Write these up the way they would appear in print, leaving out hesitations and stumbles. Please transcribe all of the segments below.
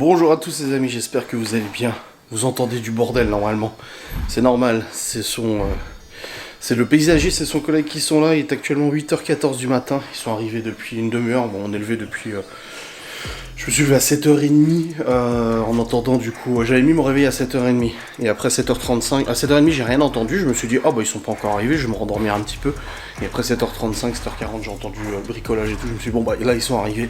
Bonjour à tous les amis, j'espère que vous allez bien. Vous entendez du bordel normalement. C'est normal, c'est le paysagiste et son collègue qui sont là. Il est actuellement 8h14 du matin. Ils sont arrivés depuis une demi-heure. Bon, on est levé depuis... Je me suis levé à 7h30 en entendant du coup... J'avais mis mon réveil à 7h30. Et après 7h35... À 7h30 j'ai rien entendu. Je me suis dit, oh bah ils sont pas encore arrivés, je vais me rendormir un petit peu. Et après 7h35, 7h40 j'ai entendu bricolage et tout. Je me suis dit, bon bah là ils sont arrivés.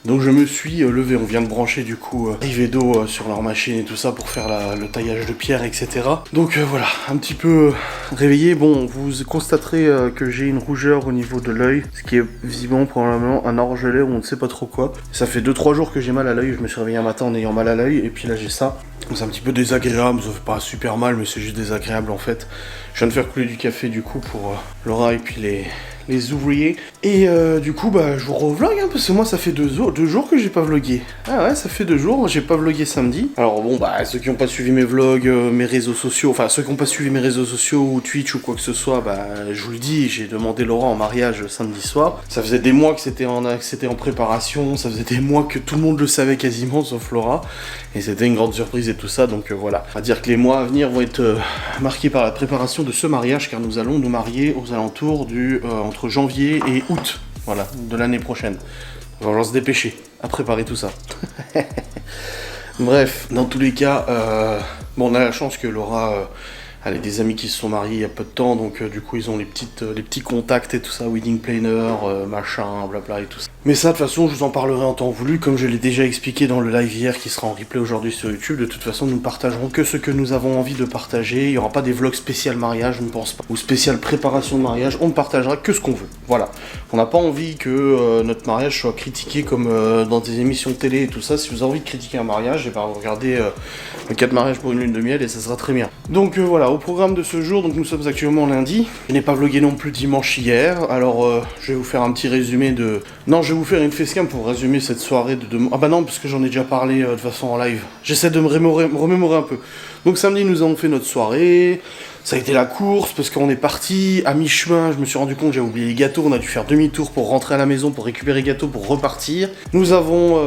Donc je me suis levé, on vient de brancher du coup arrivée d'eau sur leur machine et tout ça pour faire le taillage de pierre, etc. Donc voilà, un petit peu réveillé. Bon, vous constaterez que j'ai une rougeur au niveau de l'œil, ce qui est visiblement probablement un orgelet ou on ne sait pas trop quoi. Ça fait 2-3 jours que j'ai mal à l'œil, je me suis réveillé un matin en ayant mal à l'œil et puis là j'ai ça. Donc c'est un petit peu désagréable, ça fait pas super mal mais c'est juste désagréable en fait. Je viens de faire couler du café du coup pour Laura et puis les ouvriers. Et du coup bah je vous revlog hein, parce que moi ça fait 2 jours que j'ai pas vlogué. Ah ouais, ça fait 2 jours, j'ai pas vlogué samedi. Alors bon bah ceux qui n'ont pas suivi mes vlogs, mes réseaux sociaux, enfin ceux qui n'ont pas suivi mes réseaux sociaux ou Twitch ou quoi que ce soit, bah je vous le dis, j'ai demandé Laura en mariage samedi soir. Ça faisait des mois que c'était en préparation, ça faisait des mois que tout le monde le savait quasiment sauf Laura. Et c'était une grande surprise et tout ça, donc voilà. On va dire que les mois à venir vont être marqués par la préparation de ce mariage, car nous allons nous marier aux alentours du entre janvier et août, voilà, de l'année prochaine. On va falloir se dépêcher à préparer tout ça. Bref, dans tous les cas, bon, on a la chance que Laura... elle a des amis qui se sont mariés il y a peu de temps, donc du coup ils ont les petits contacts et tout ça, wedding planner, machin, blabla et tout ça. Mais ça de toute façon je vous en parlerai en temps voulu, comme je l'ai déjà expliqué dans le live hier qui sera en replay aujourd'hui sur YouTube. De toute façon nous ne partagerons que ce que nous avons envie de partager, il n'y aura pas des vlogs spécial mariage, je ne pense pas, ou spécial préparation de mariage, on ne partagera que ce qu'on veut, voilà. On n'a pas envie que notre mariage soit critiqué comme dans des émissions de télé et tout ça. Si vous avez envie de critiquer un mariage, et ben regardez le 4 mariages pour une lune de miel et ça sera très bien. Donc voilà, au programme de ce jour, donc nous sommes actuellement lundi. Je n'ai pas vlogué non plus dimanche hier, alors je vais vous faire un petit résumé de... Non, je vais vous faire une facecam pour résumer cette soirée de demain. Ah bah non, parce que j'en ai déjà parlé de façon en live. J'essaie de me remémorer un peu. Donc samedi, nous avons fait notre soirée. Ça a été la course, parce qu'on est parti, à mi-chemin, je me suis rendu compte que j'avais oublié les gâteaux, on a dû faire demi-tour pour rentrer à la maison, pour récupérer les gâteaux, pour repartir. Nous avons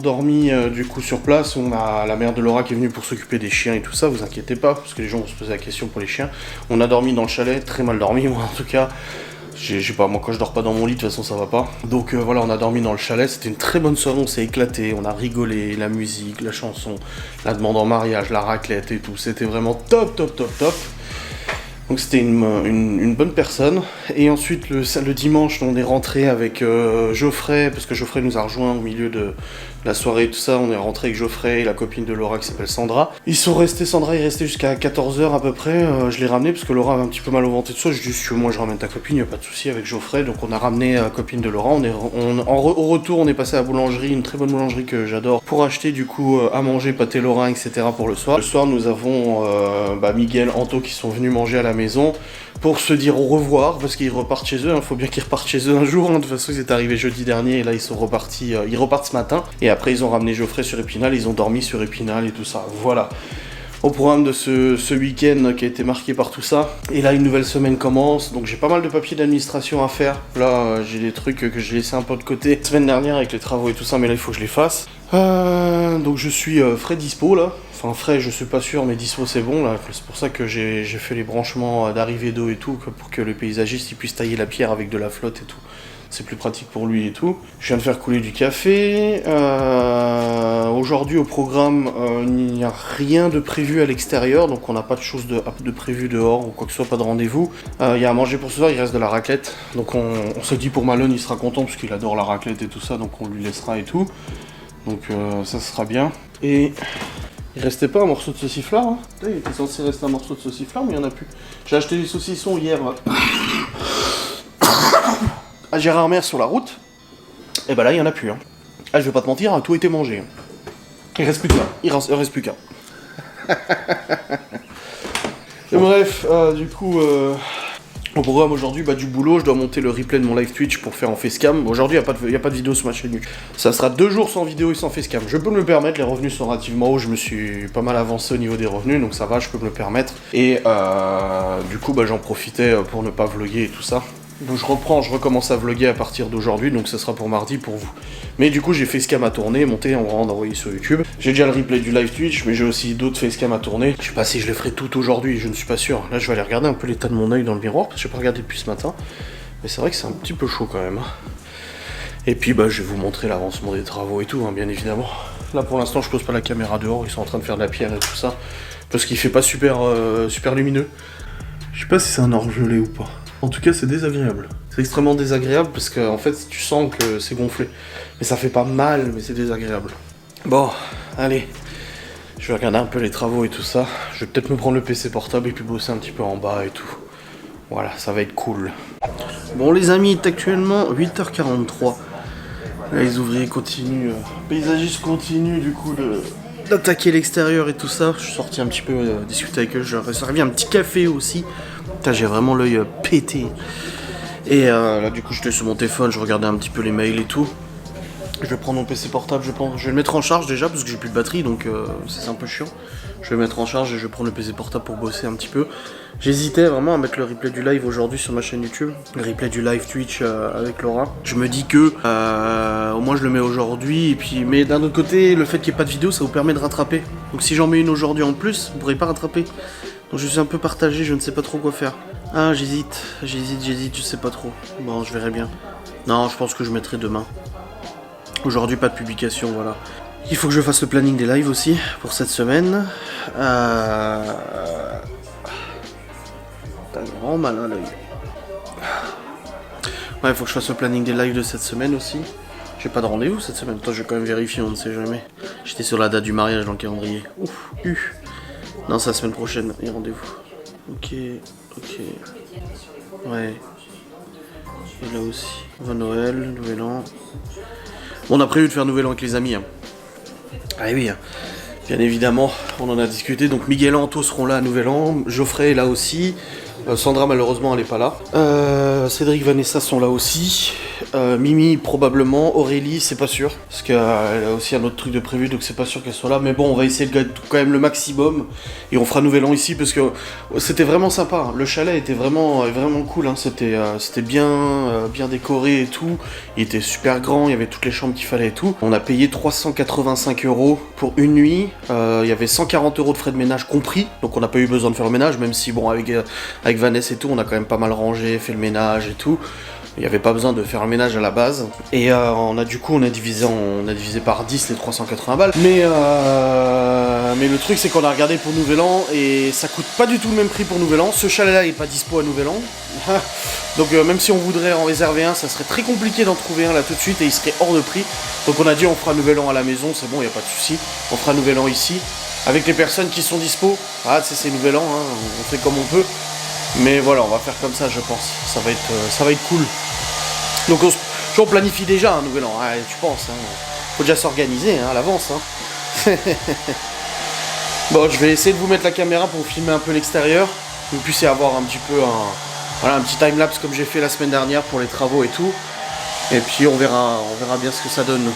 dormi du coup sur place, on a la mère de Laura qui est venue pour s'occuper des chiens et tout ça, vous inquiétez pas, parce que les gens vont se poser la question pour les chiens. On a dormi dans le chalet, très mal dormi moi en tout cas. Je sais pas, moi quand je dors pas dans mon lit, de toute façon ça va pas. Donc voilà, on a dormi dans le chalet, c'était une très bonne soirée, on s'est éclaté, on a rigolé, la musique, la chanson, la demande en mariage, la raclette et tout, c'était vraiment top. Donc c'était une bonne personne. Et ensuite le dimanche, on est rentré avec Geoffrey, parce que Geoffrey nous a rejoint au milieu de la soirée et tout ça. On est rentré avec Geoffrey et la copine de Laura qui s'appelle Sandra. Sandra est restée jusqu'à 14h à peu près. Je l'ai ramené parce que Laura avait un petit peu mal au ventre et tout ça. Je dis si moi je ramène ta copine, y a pas de souci avec Geoffrey. Donc on a ramené la copine de Laura. Au retour, on est passé à la boulangerie, une très bonne boulangerie que j'adore, pour acheter du coup à manger, pâté Lorrain, etc. pour le soir. Le soir, nous avons Miguel, Anto qui sont venus manger à la maison pour se dire au revoir, parce qu'ils repartent chez eux, faut bien qu'ils repartent chez eux un jour, de toute façon ils étaient arrivés jeudi dernier et là ils sont repartis, ils repartent ce matin, et après ils ont ramené Geoffrey sur Épinal, ils ont dormi sur Épinal et tout ça, voilà. Au programme de ce week-end qui a été marqué par tout ça, et là une nouvelle semaine commence, donc j'ai pas mal de papiers d'administration à faire, là j'ai des trucs que j'ai laissé un peu de côté la semaine dernière avec les travaux et tout ça, mais là il faut que je les fasse. Donc je suis frais dispo là, enfin frais je suis pas sûr mais dispo c'est bon là, c'est pour ça que j'ai fait les branchements d'arrivée d'eau et tout, pour que le paysagiste il puisse tailler la pierre avec de la flotte et tout. C'est plus pratique pour lui et tout. Je viens de faire couler du café. Aujourd'hui au programme, il n'y a rien de prévu à l'extérieur, donc on n'a pas de choses de prévu dehors ou quoi que ce soit, pas de rendez-vous. Il y a à manger pour ce soir, il reste de la raclette. Donc on se dit pour Malone, il sera content parce qu'il adore la raclette et tout ça, donc on lui laissera et tout. Donc ça sera bien. Et il restait pas un morceau de sauciflard, hein. Là, il était censé rester un morceau de sauciflard, mais il n'y en a plus. J'ai acheté des saucissons hier à Gérardmer sur la route. Et bah là, il n'y en a plus. Hein. Ah, je vais pas te mentir, tout a été mangé. Il reste plus qu'un. Il reste plus qu'un. Et bref, du coup... Au programme aujourd'hui, du boulot, je dois monter le replay de mon live Twitch pour faire en facecam. Aujourd'hui, il n'y a pas de vidéo sur ma chaîne YouTube. Ça sera 2 jours sans vidéo et sans facecam. Je peux me le permettre, les revenus sont relativement hauts, je me suis pas mal avancé au niveau des revenus, donc ça va, je peux me le permettre. Et du coup, j'en profitais pour ne pas vlogger et tout ça. Donc je recommence à vlogger à partir d'aujourd'hui, donc ça sera pour mardi pour vous. Mais du coup j'ai facecam à tourner, monter en rendre envoyer sur YouTube. J'ai déjà le replay du live Twitch, mais j'ai aussi d'autres facecam à tourner. Je sais pas si je les ferai toutes aujourd'hui, je ne suis pas sûr. Là je vais aller regarder un peu l'état de mon œil dans le miroir, parce que j'ai pas regardé depuis ce matin. Mais c'est vrai que c'est un petit peu chaud quand même. Et puis bah je vais vous montrer l'avancement des travaux et tout, hein, bien évidemment. Là pour l'instant je pose pas la caméra dehors, ils sont en train de faire de la pierre et tout ça. Parce qu'il fait pas super lumineux. Je sais pas si c'est un orgelé ou pas. En tout cas c'est désagréable. C'est extrêmement désagréable parce que en fait tu sens que c'est gonflé. Mais ça fait pas mal, mais c'est désagréable. Bon, allez. Je vais regarder un peu les travaux et tout ça. Je vais peut-être me prendre le PC portable et puis bosser un petit peu en bas et tout. Voilà, ça va être cool. Bon les amis, il est actuellement 8h43. Là les ouvriers continuent, paysagistes continuent du coup d'attaquer l'extérieur et tout ça. Je suis sorti un petit peu discuter avec eux, je leur ai servi un petit café aussi. Putain, j'ai vraiment l'œil pété. Et là du coup j'étais sur mon téléphone, je regardais un petit peu les mails et tout. Je vais prendre mon PC portable, je vais le mettre en charge déjà parce que j'ai plus de batterie, donc c'est un peu chiant. Je vais le mettre en charge et je vais prendre le PC portable pour bosser un petit peu. J'hésitais vraiment à mettre le replay du live aujourd'hui sur ma chaîne YouTube, le replay du live Twitch avec Laura. Je me dis que au moins je le mets aujourd'hui, et puis mais d'un autre côté, le fait qu'il n'y ait pas de vidéo, ça vous permet de rattraper. Donc si j'en mets une aujourd'hui en plus, vous ne pourrez pas rattraper. Donc je suis un peu partagé, je ne sais pas trop quoi faire. Ah j'hésite, je sais pas trop. Bon, je verrai bien. Non, je pense que je mettrai demain. Aujourd'hui, pas de publication, voilà. Il faut que je fasse le planning des lives aussi pour cette semaine. T'as grand malin l'œil. Ouais, il faut que je fasse le planning des lives de cette semaine aussi. J'ai pas de rendez-vous cette semaine. Attends, je vais quand même vérifier, on ne sait jamais. J'étais sur la date du mariage dans le calendrier. Ouf, Non, c'est la semaine prochaine, les rendez-vous. Ok. Ouais. Et là aussi. Va Noël, Nouvel An. Bon, on a prévu de faire Nouvel An avec les amis. Hein. Ah oui, hein. Bien évidemment, on en a discuté. Donc Miguel et Anto seront là à Nouvel An. Geoffrey est là aussi. Sandra, malheureusement, elle n'est pas là. Cédric, Vanessa sont là aussi. Mimi, probablement. Aurélie, c'est pas sûr. Parce qu'elle a aussi un autre truc de prévu, donc c'est pas sûr qu'elle soit là. Mais bon, on va essayer de gagner quand même le maximum. Et on fera Nouvel An ici, parce que c'était vraiment sympa. Hein. Le chalet était vraiment cool. Hein. C'était bien décoré et tout. Il était super grand, il y avait toutes les chambres qu'il fallait et tout. On a payé 385 € pour une nuit. Il y avait 140 € de frais de ménage compris. Donc on n'a pas eu besoin de faire le ménage, même si, bon, avec Vanessa et tout, on a quand même pas mal rangé, fait le ménage et tout. Il n'y avait pas besoin de faire le ménage à la base. Et on a divisé par 10 les 380 balles. Mais le truc, c'est qu'on a regardé pour Nouvel An et ça coûte pas du tout le même prix pour Nouvel An. Ce chalet-là est pas dispo à Nouvel An. Donc même si on voudrait en réserver un, ça serait très compliqué d'en trouver un là tout de suite et il serait hors de prix. Donc on a dit on fera Nouvel An à la maison, c'est bon, il n'y a pas de souci. On fera Nouvel An ici. Avec les personnes qui sont dispo. Ah, c'est Nouvel An, hein, on fait comme on peut. Mais voilà, on va faire comme ça, je pense. Ça va être cool. Donc on planifie déjà un Nouvel An, hein, tu penses. Hein. Faut déjà s'organiser hein, à l'avance. Hein. Bon, je vais essayer de vous mettre la caméra pour filmer un peu l'extérieur. Que vous puissiez avoir un petit peu un petit timelapse comme j'ai fait la semaine dernière pour les travaux et tout. Et puis on verra bien ce que ça donne.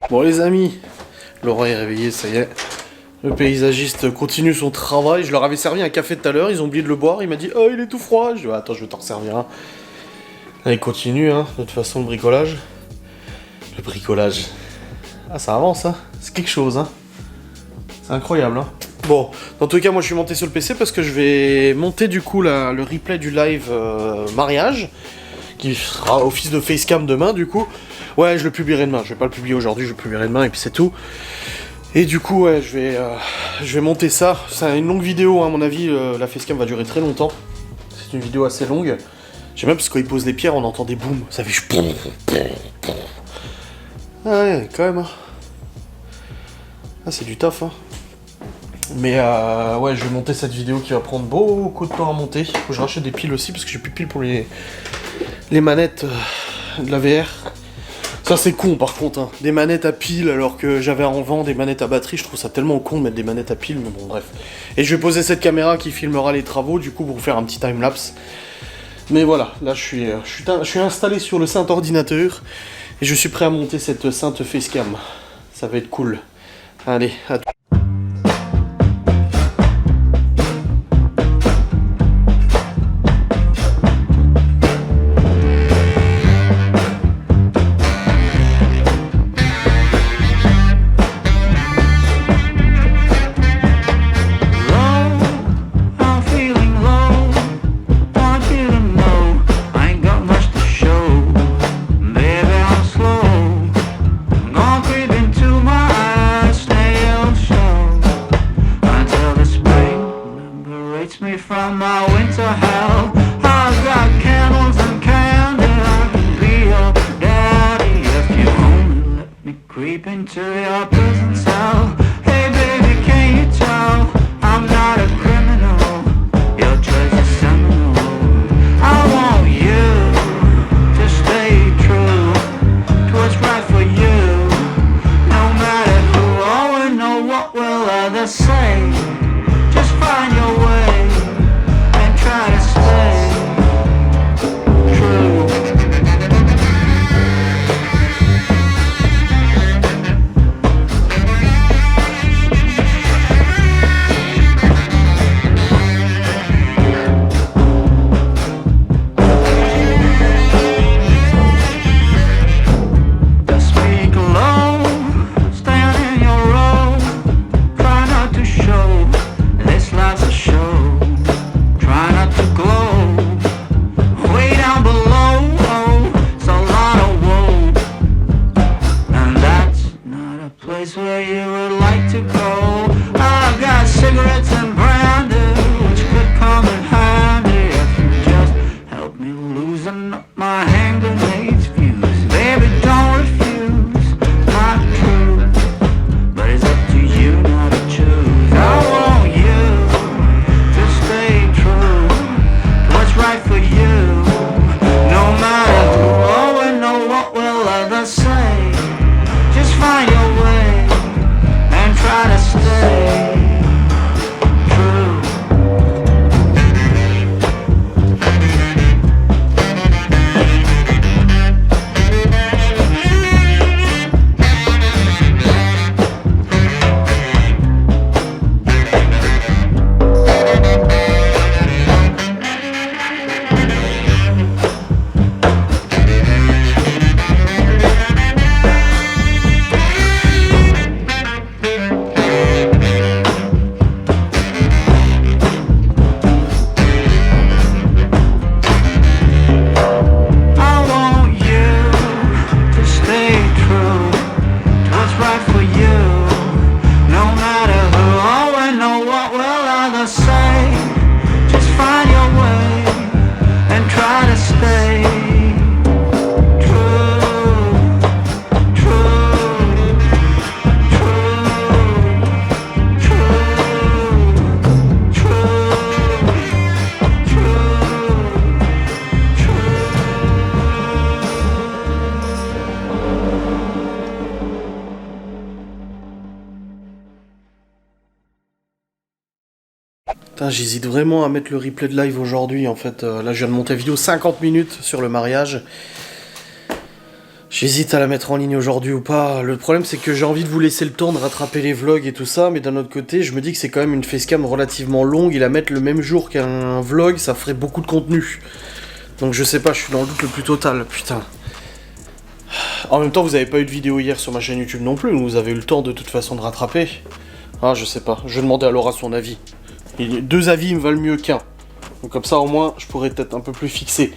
Bon les amis, Laura est réveillée, ça y est. Le paysagiste continue son travail. Je leur avais servi un café tout à l'heure, ils ont oublié de le boire. Il m'a dit « Oh, il est tout froid !» Je dis « Attends, je vais t'en servir un. » Allez, continue, hein, de toute façon, le bricolage. Le bricolage. Ah, ça avance, hein. C'est quelque chose, hein. C'est incroyable, hein. Bon, dans tous les cas, moi, je suis monté sur le PC parce que je vais monter, du coup, le replay du live mariage, qui fera office de facecam demain, du coup. Ouais, je le publierai demain. Je vais pas le publier aujourd'hui, je le publierai demain, et puis c'est tout. Et du coup, ouais, je vais monter ça. C'est une longue vidéo, hein, à mon avis. La facecam va durer très longtemps. C'est une vidéo assez longue. J'aime bien parce que quand il pose les pierres, on entend des booms. Ça fait... Ah ouais, quand même. Hein. Ah, c'est du taf, hein. Mais ouais, je vais monter cette vidéo qui va prendre beaucoup de temps à monter. Faut que je rachète des piles aussi parce que j'ai plus de piles pour les manettes de la VR. Ça c'est con par contre, hein. Des manettes à piles alors que j'avais en vent des manettes à batterie, je trouve ça tellement con de mettre des manettes à piles, mais bon bref. Et je vais poser cette caméra qui filmera les travaux du coup pour vous faire un petit timelapse. Mais voilà, là je suis installé sur le saint ordinateur et je suis prêt à monter cette sainte facecam. Ça va être cool. Allez, à tout. J'hésite vraiment à mettre le replay de live aujourd'hui en fait. Là je viens de monter la vidéo 50 minutes sur le mariage. J'hésite à la mettre en ligne aujourd'hui ou pas. Le problème, c'est que j'ai envie de vous laisser le temps de rattraper les vlogs et tout ça, mais d'un autre côté, je me dis que c'est quand même une facecam relativement longue, et la mettre le même jour qu'un vlog, ça ferait beaucoup de contenu. Donc je sais pas, je suis dans le doute le plus total, putain. En même temps, vous avez pas eu de vidéo hier sur ma chaîne YouTube non plus, donc vous avez eu le temps de toute façon de rattraper. Ah, je sais pas, je vais demander à Laura son avis. Deux avis me valent mieux qu'un. Donc comme ça, au moins, je pourrais être un peu plus fixé.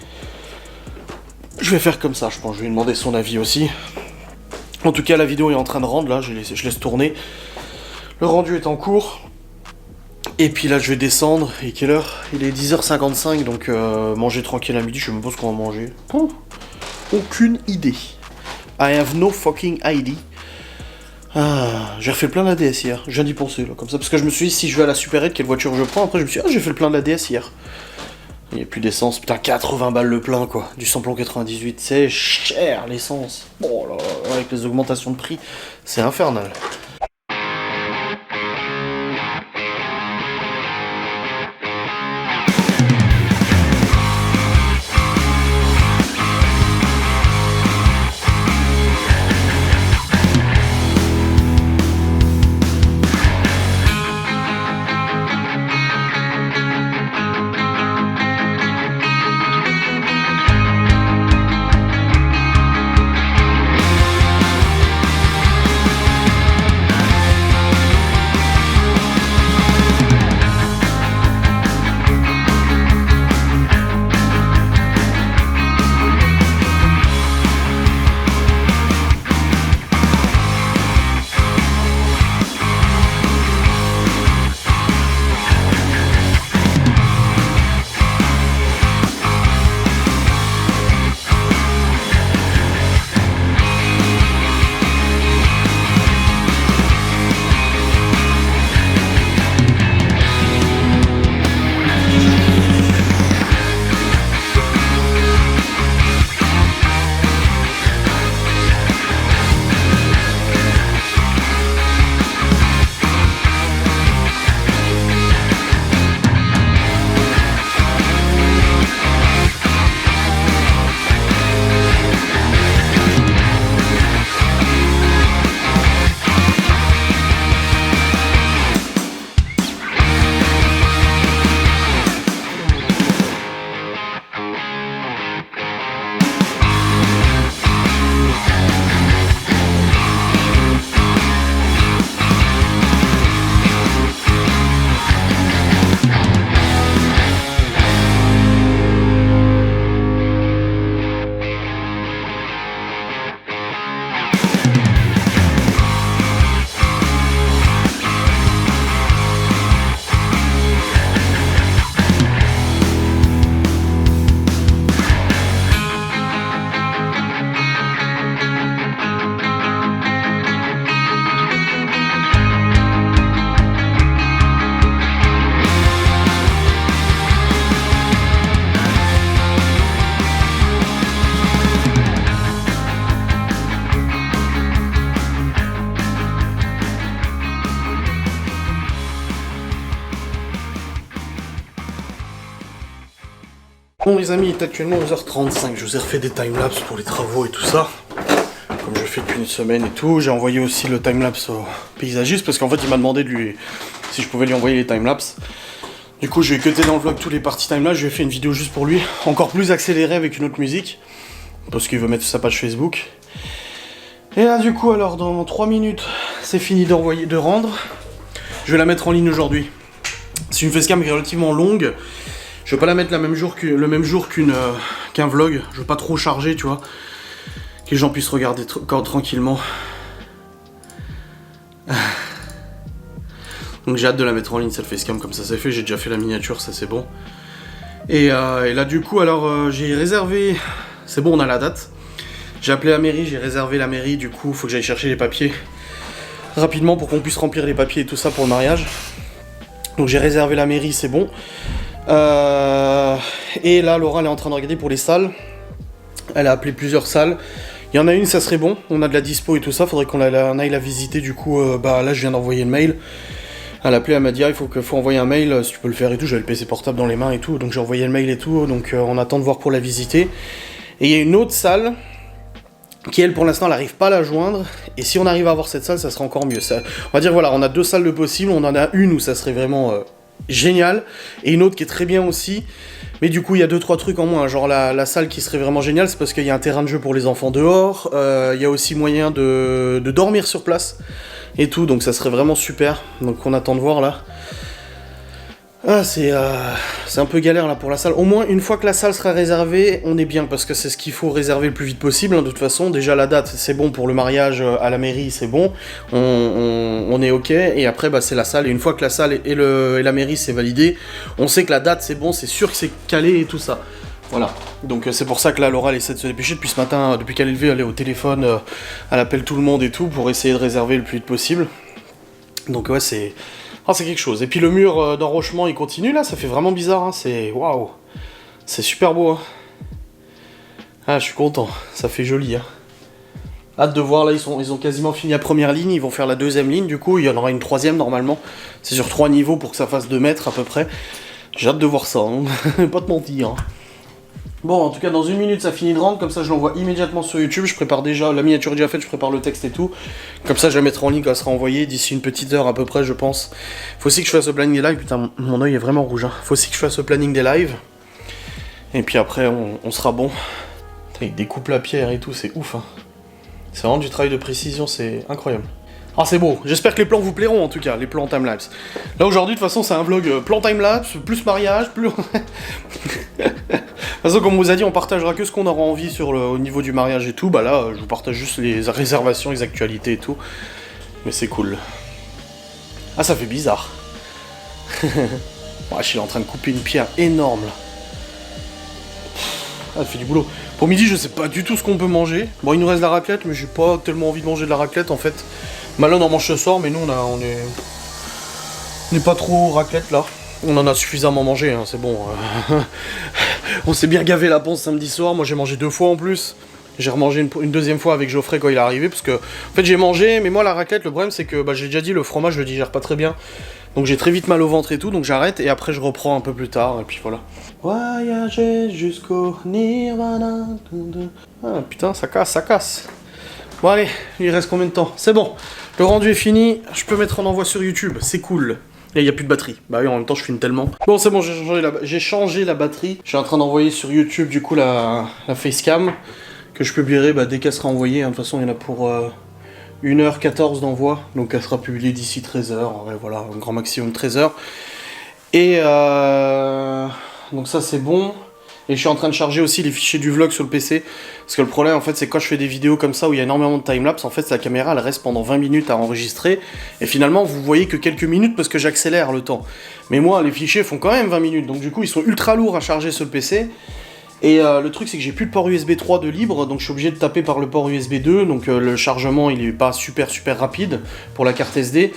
Je vais faire comme ça, je pense, je vais lui demander son avis aussi. En tout cas, la vidéo est en train de rendre, là, je laisse tourner. Le rendu est en cours. Et puis là, je vais descendre. Et quelle heure? Il est 10h55, donc manger tranquille à midi, je sais même pas ce qu'on va manger. Aucune idée. I have no fucking idea. Ah, j'ai refait plein d'ADS hier, je viens d'y penser, là, comme ça. Parce que je me suis dit, si je vais à la supérette, quelle voiture je prends? Après, je me suis dit, ah, j'ai fait le plein d'ADS hier. Il n'y a plus d'essence, putain, 80 balles le plein, quoi. Du samplon 98, c'est cher, l'essence. Oh là là, avec les augmentations de prix, c'est infernal. Bon les amis, il est actuellement 11h35, je vous ai refait des timelapses pour les travaux et tout ça. Comme je fais depuis une semaine et tout, j'ai envoyé aussi le timelapse au paysagiste parce qu'en fait il m'a demandé si je pouvais lui envoyer les timelapses. Du coup je vais cutter dans le vlog tous les parties timelapse, je vais faire une vidéo juste pour lui, encore plus accélérée avec une autre musique, parce qu'il veut mettre sur sa page Facebook. Et là du coup alors dans 3 minutes c'est fini de rendre, je vais la mettre en ligne aujourd'hui. C'est une facecam qui est relativement longue. Je vais pas la mettre le même jour qu'un vlog, je veux pas trop charger, tu vois, que les gens puissent regarder tranquillement. Donc j'ai hâte de la mettre en ligne cette facecam, comme ça c'est fait, j'ai déjà fait la miniature, ça c'est bon. Et là du coup alors j'ai réservé, c'est bon on a la date. J'ai appelé la mairie, j'ai réservé la mairie, du coup faut que j'aille chercher les papiers rapidement pour qu'on puisse remplir les papiers et tout ça pour le mariage. Donc j'ai réservé la mairie, c'est bon. Et là Laura elle est en train de regarder pour les salles. Elle a appelé plusieurs salles. Il y en a une, ça serait bon, on a de la dispo et tout ça, faudrait qu'on aille la visiter, du coup là je viens d'envoyer le mail. Elle a appelé, elle m'a dit il faut envoyer un mail, si tu peux le faire et tout, j'avais le PC portable dans les mains et tout, donc j'ai envoyé le mail et tout, donc on attend de voir pour la visiter. Et il y a une autre salle qui elle pour l'instant elle n'arrive pas à la joindre, et si on arrive à avoir cette salle ça sera encore mieux. Ça, on va dire voilà, on a 2 salles de possible, on en a une où ça serait vraiment génial, et une autre qui est très bien aussi, mais du coup il y a 2-3 trucs en moins, genre la salle qui serait vraiment géniale, c'est parce qu'il y a un terrain de jeu pour les enfants dehors, il y a aussi moyen de dormir sur place, et tout, donc ça serait vraiment super, donc on attend de voir là. Ah, c'est un peu galère là pour la salle. Au moins, une fois que la salle sera réservée, on est bien, parce que c'est ce qu'il faut réserver le plus vite possible, hein, de toute façon. Déjà, la date, c'est bon pour le mariage à la mairie, c'est bon. On est ok, et après, bah, c'est la salle. Et une fois que la salle et la mairie, c'est validé, on sait que la date, c'est bon, c'est sûr que c'est calé et tout ça. Voilà. Donc c'est pour ça que là, Laura, elle essaie de se dépêcher. Depuis ce matin, depuis qu'elle est levée, elle est au téléphone, elle appelle tout le monde et tout, pour essayer de réserver le plus vite possible. Donc ouais, c'est... Ah, c'est quelque chose. Et puis le mur d'enrochement, il continue là, ça fait vraiment bizarre, hein. C'est... Waouh. C'est super beau, hein. Ah, je suis content, ça fait joli, hein. Hâte de voir, là, ils ont quasiment fini la première ligne, ils vont faire la deuxième ligne, du coup, il y en aura une troisième normalement. C'est sur 3 niveaux pour que ça fasse 2 mètres à peu près. J'ai hâte de voir ça, hein. Pas te mentir, hein. Bon, en tout cas, dans 1 minute, ça finit de rendre, comme ça je l'envoie immédiatement sur YouTube, je prépare déjà, la miniature est déjà faite, je prépare le texte et tout. Comme ça, je la mettrai en ligne quand elle sera envoyée, d'ici une petite heure à peu près, je pense. Faut aussi que je fasse le planning des lives, putain, mon œil est vraiment rouge, hein. Faut aussi que je fasse le planning des lives. Et puis après, on sera bon. Putain, il découpe la pierre et tout, c'est ouf, hein. C'est vraiment du travail de précision, c'est incroyable. Ah, c'est beau, j'espère que les plans vous plairont en tout cas, les plans timelapse. Là aujourd'hui, de toute façon, c'est un vlog plan timelapse, plus mariage, plus... De toute façon, comme on vous a dit, on partagera que ce qu'on aura envie au niveau du mariage et tout. Bah là, je vous partage juste les réservations, les actualités et tout. Mais c'est cool. Ah, ça fait bizarre. Wesh, il est en train de couper une pierre énorme là. Ah, elle fait du boulot. Pour midi, je sais pas du tout ce qu'on peut manger. Bon, il nous reste de la raclette, mais j'ai pas tellement envie de manger de la raclette en fait. Malin en mange ce soir, mais nous on n'est pas trop raclette là. On en a suffisamment mangé, hein, c'est bon. On s'est bien gavé la panse samedi soir, moi j'ai mangé 2 fois en plus. J'ai remangé une deuxième fois avec Geoffrey quand il est arrivé, parce que, en fait j'ai mangé, mais moi la raclette, le problème c'est que, bah j'ai déjà dit, le fromage je le digère pas très bien. Donc j'ai très vite mal au ventre et tout, donc j'arrête, et après je reprends un peu plus tard, et puis voilà. Voyager jusqu'au Nirvana. Ah putain, ça casse, ça casse. Bon allez, il reste combien de temps? C'est bon, le rendu est fini, je peux mettre en envoi sur YouTube, c'est cool. Et il n'y a plus de batterie. Bah oui, en même temps, je filme tellement. Bon, c'est bon, j'ai changé la batterie. Je suis en train d'envoyer sur YouTube, du coup, la facecam que je publierai dès qu'elle sera envoyée. Hein. De toute façon, il y en a pour 1h14 d'envoi. Donc, elle sera publiée d'ici 13h. Ouais, voilà, un grand maximum 13h. Et donc ça, c'est bon. Et je suis en train de charger aussi les fichiers du vlog sur le PC. Parce que le problème, en fait, c'est quand je fais des vidéos comme ça où il y a énormément de timelapse, en fait, la caméra, elle reste pendant 20 minutes à enregistrer. Et finalement, vous voyez que quelques minutes parce que j'accélère le temps. Mais moi, les fichiers font quand même 20 minutes. Donc, du coup, ils sont ultra lourds à charger sur le PC. Et le truc, c'est que j'ai plus de port USB 3 de libre. Donc, je suis obligé de taper par le port USB 2. Donc, le chargement, il est pas super rapide pour la carte SD.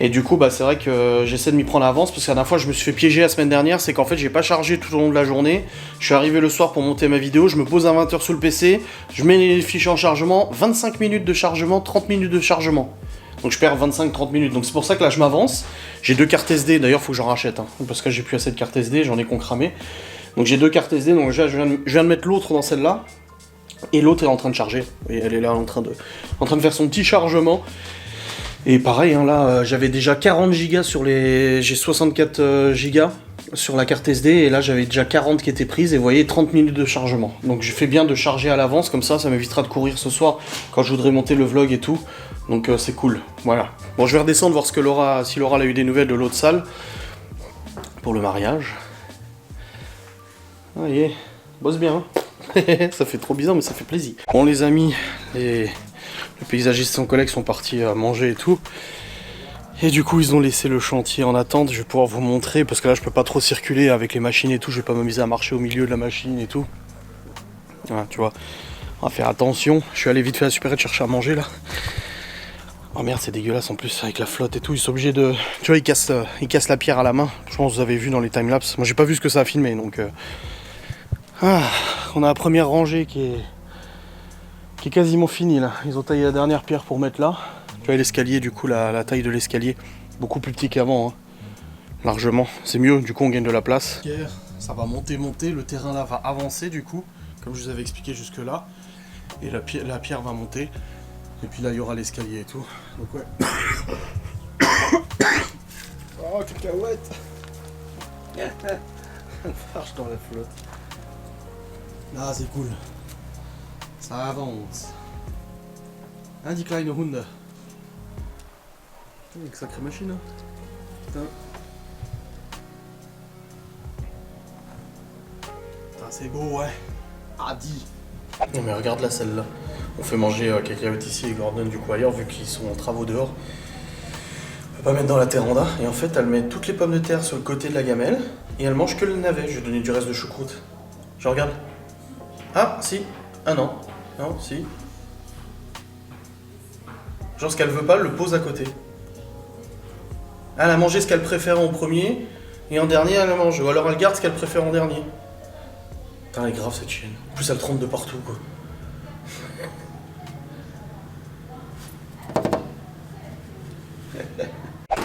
Et du coup, c'est vrai que j'essaie de m'y prendre à l'avance, parce que la dernière fois, je me suis fait piéger la semaine dernière, c'est qu'en fait, j'ai pas chargé tout au long de la journée. Je suis arrivé le soir pour monter ma vidéo, je me pose à 20h sur le PC, je mets les fichiers en chargement, 25 minutes de chargement, 30 minutes de chargement. Donc je perds 25-30 minutes, donc c'est pour ça que là, je m'avance. J'ai 2 cartes SD, d'ailleurs, faut que j'en rachète, hein, parce que j'ai plus assez de cartes SD, j'en ai con cramé. Donc j'ai 2 cartes SD, donc déjà, je viens de mettre l'autre dans celle-là, et l'autre est en train de charger. Et elle est là en train de faire son petit chargement. Et pareil, hein, là, j'avais déjà 40 Go sur les... J'ai 64 Go sur la carte SD, et là, j'avais déjà 40 qui étaient prises, et vous voyez, 30 minutes de chargement. Donc, je fais bien de charger à l'avance, comme ça m'évitera de courir ce soir, quand je voudrais monter le vlog et tout. Donc, c'est cool, voilà. Bon, je vais redescendre, voir ce que si Laura a eu des nouvelles de l'autre salle, pour le mariage. Allez, bosse bien. Ça fait trop bizarre, mais ça fait plaisir. Bon, les amis, le paysagiste et son collègue sont partis à manger et tout. Et du coup, ils ont laissé le chantier en attente. Je vais pouvoir vous montrer, parce que là, je peux pas trop circuler avec les machines et tout. Je vais pas m'amuser à marcher au milieu de la machine et tout. Voilà, tu vois. On va faire attention. Je suis allé vite fait à la supérette chercher à manger, là. Oh merde, c'est dégueulasse en plus, avec la flotte et tout. Ils sont obligés de... Tu vois, ils cassent la pierre à la main. Je pense que vous avez vu dans les timelapses. Moi, j'ai pas vu ce que ça a filmé, donc... on a la première rangée qui est quasiment fini là. Ils ont taillé la dernière pierre pour mettre là. Tu vois l'escalier, du coup la taille de l'escalier, beaucoup plus petit qu'avant, hein. Largement. C'est mieux, du coup on gagne de la place. Ça va monter, le terrain là va avancer du coup, comme je vous avais expliqué jusque là. Et la pierre va monter. Et puis là, il y aura l'escalier et tout. Donc ouais. Oh, cacahuète. On marche dans la flotte. Ah, c'est cool. Ça avance. Hein, die kleine Hunde. Une sacrée machine, hein. Putain. Ah, c'est beau, ouais. Ah, dit. Non mais regarde la celle-là. On fait manger Cacahuète ici et Gordon du coup ailleurs vu qu'ils sont en travaux dehors. On peut pas mettre dans la terranda. Et en fait elle met toutes les pommes de terre sur le côté de la gamelle et elle mange que le navet. Je vais donner du reste de choucroute. Je regarde. Ah si. Ah non. Non, si. Genre ce qu'elle veut pas, elle le pose à côté. Elle a mangé ce qu'elle préfère en premier et en dernier elle a mangé. Ou alors elle garde ce qu'elle préfère en dernier. Putain elle est grave cette chienne. En plus elle trompe de partout quoi.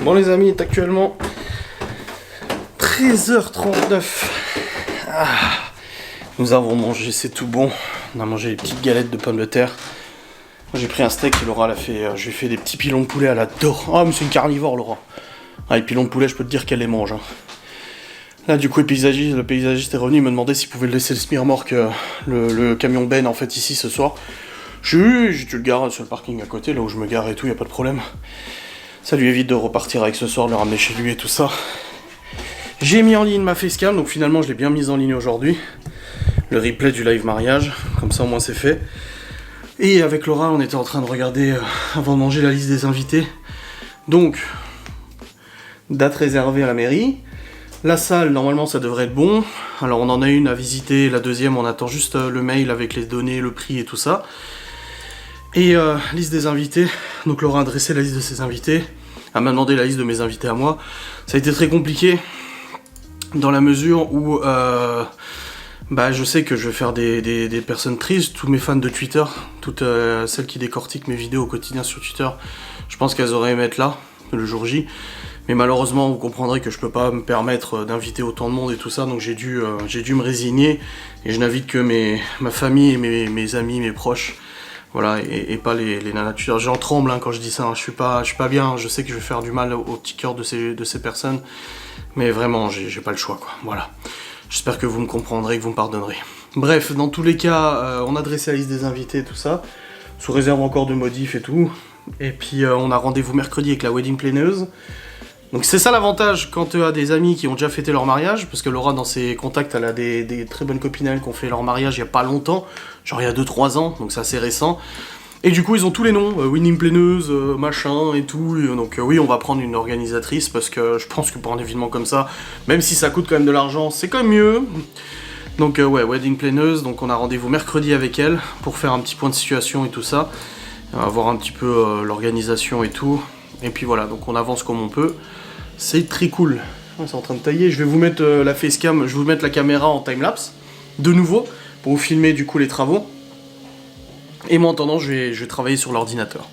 Bon les amis, il est actuellement 13h39. Ah, nous avons mangé, c'est tout bon. On a mangé les petites galettes de pommes de terre. Moi j'ai pris un steak et Laura l'a fait. Je lui ai fait des petits pilons de poulet, elle adore. Ah mais c'est une carnivore Laura. Ah les pilons de poulet je peux te dire qu'elle les mange. Hein. Là du coup le paysagiste est revenu, il me demandait s'il pouvait laisser le semi-remorque, le camion Ben en fait ici ce soir. J'ai dû le garer sur le parking à côté, là où je me gare et tout, y a pas de problème. Ça lui évite de repartir avec ce soir, de le ramener chez lui et tout ça. J'ai mis en ligne ma facecam, donc finalement je l'ai bien mise en ligne aujourd'hui. Le replay du live mariage, comme ça au moins c'est fait. Et avec Laura, on était en train de regarder, avant de manger, la liste des invités. Donc, date réservée à la mairie. La salle, normalement ça devrait être bon. Alors on en a une à visiter, la deuxième on attend juste le mail avec les données, le prix et tout ça. Et liste des invités, donc Laura a dressé la liste de ses invités, elle m'a demandé la liste de mes invités à moi. Ça a été très compliqué, dans la mesure où je sais que je vais faire des personnes tristes. Tous mes fans de Twitter, toutes celles qui décortiquent mes vidéos au quotidien sur Twitter, je pense qu'elles auraient aimé être là, le jour J. Mais malheureusement, vous comprendrez que je peux pas me permettre d'inviter autant de monde et tout ça, donc j'ai dû me résigner, et je n'invite que ma famille et mes amis, mes proches. Voilà, et pas les nanas. J'en tremble hein, quand je dis ça, hein. Je suis pas bien, je sais que je vais faire du mal au petit cœur de ces personnes, mais vraiment, j'ai pas le choix, quoi. Voilà. J'espère que vous me comprendrez, que vous me pardonnerez. Bref, dans tous les cas, on a dressé la liste des invités et tout ça, sous réserve encore de modifs et tout, et puis on a rendez-vous mercredi avec la wedding planeuse. Donc c'est ça l'avantage quand tu as des amis qui ont déjà fêté leur mariage, parce que Laura dans ses contacts elle a des très bonnes copines à elle qui ont fait leur mariage il y a pas longtemps, genre il y a 2-3 ans, donc c'est assez récent. Et du coup ils ont tous les noms, wedding planeuse, machin et tout, donc oui on va prendre une organisatrice, parce que je pense que pour un événement comme ça, même si ça coûte quand même de l'argent, c'est quand même mieux. Donc ouais, wedding planeuse, donc on a rendez-vous mercredi avec elle, pour faire un petit point de situation et tout ça, on va voir un petit peu l'organisation et tout, et puis voilà, donc on avance comme on peut. C'est très cool. C'est en train de tailler. Je vais vous mettre la facecam, je vais vous mettre la caméra en timelapse, de nouveau, pour vous filmer du coup les travaux. Et moi en attendant, je vais travailler sur l'ordinateur.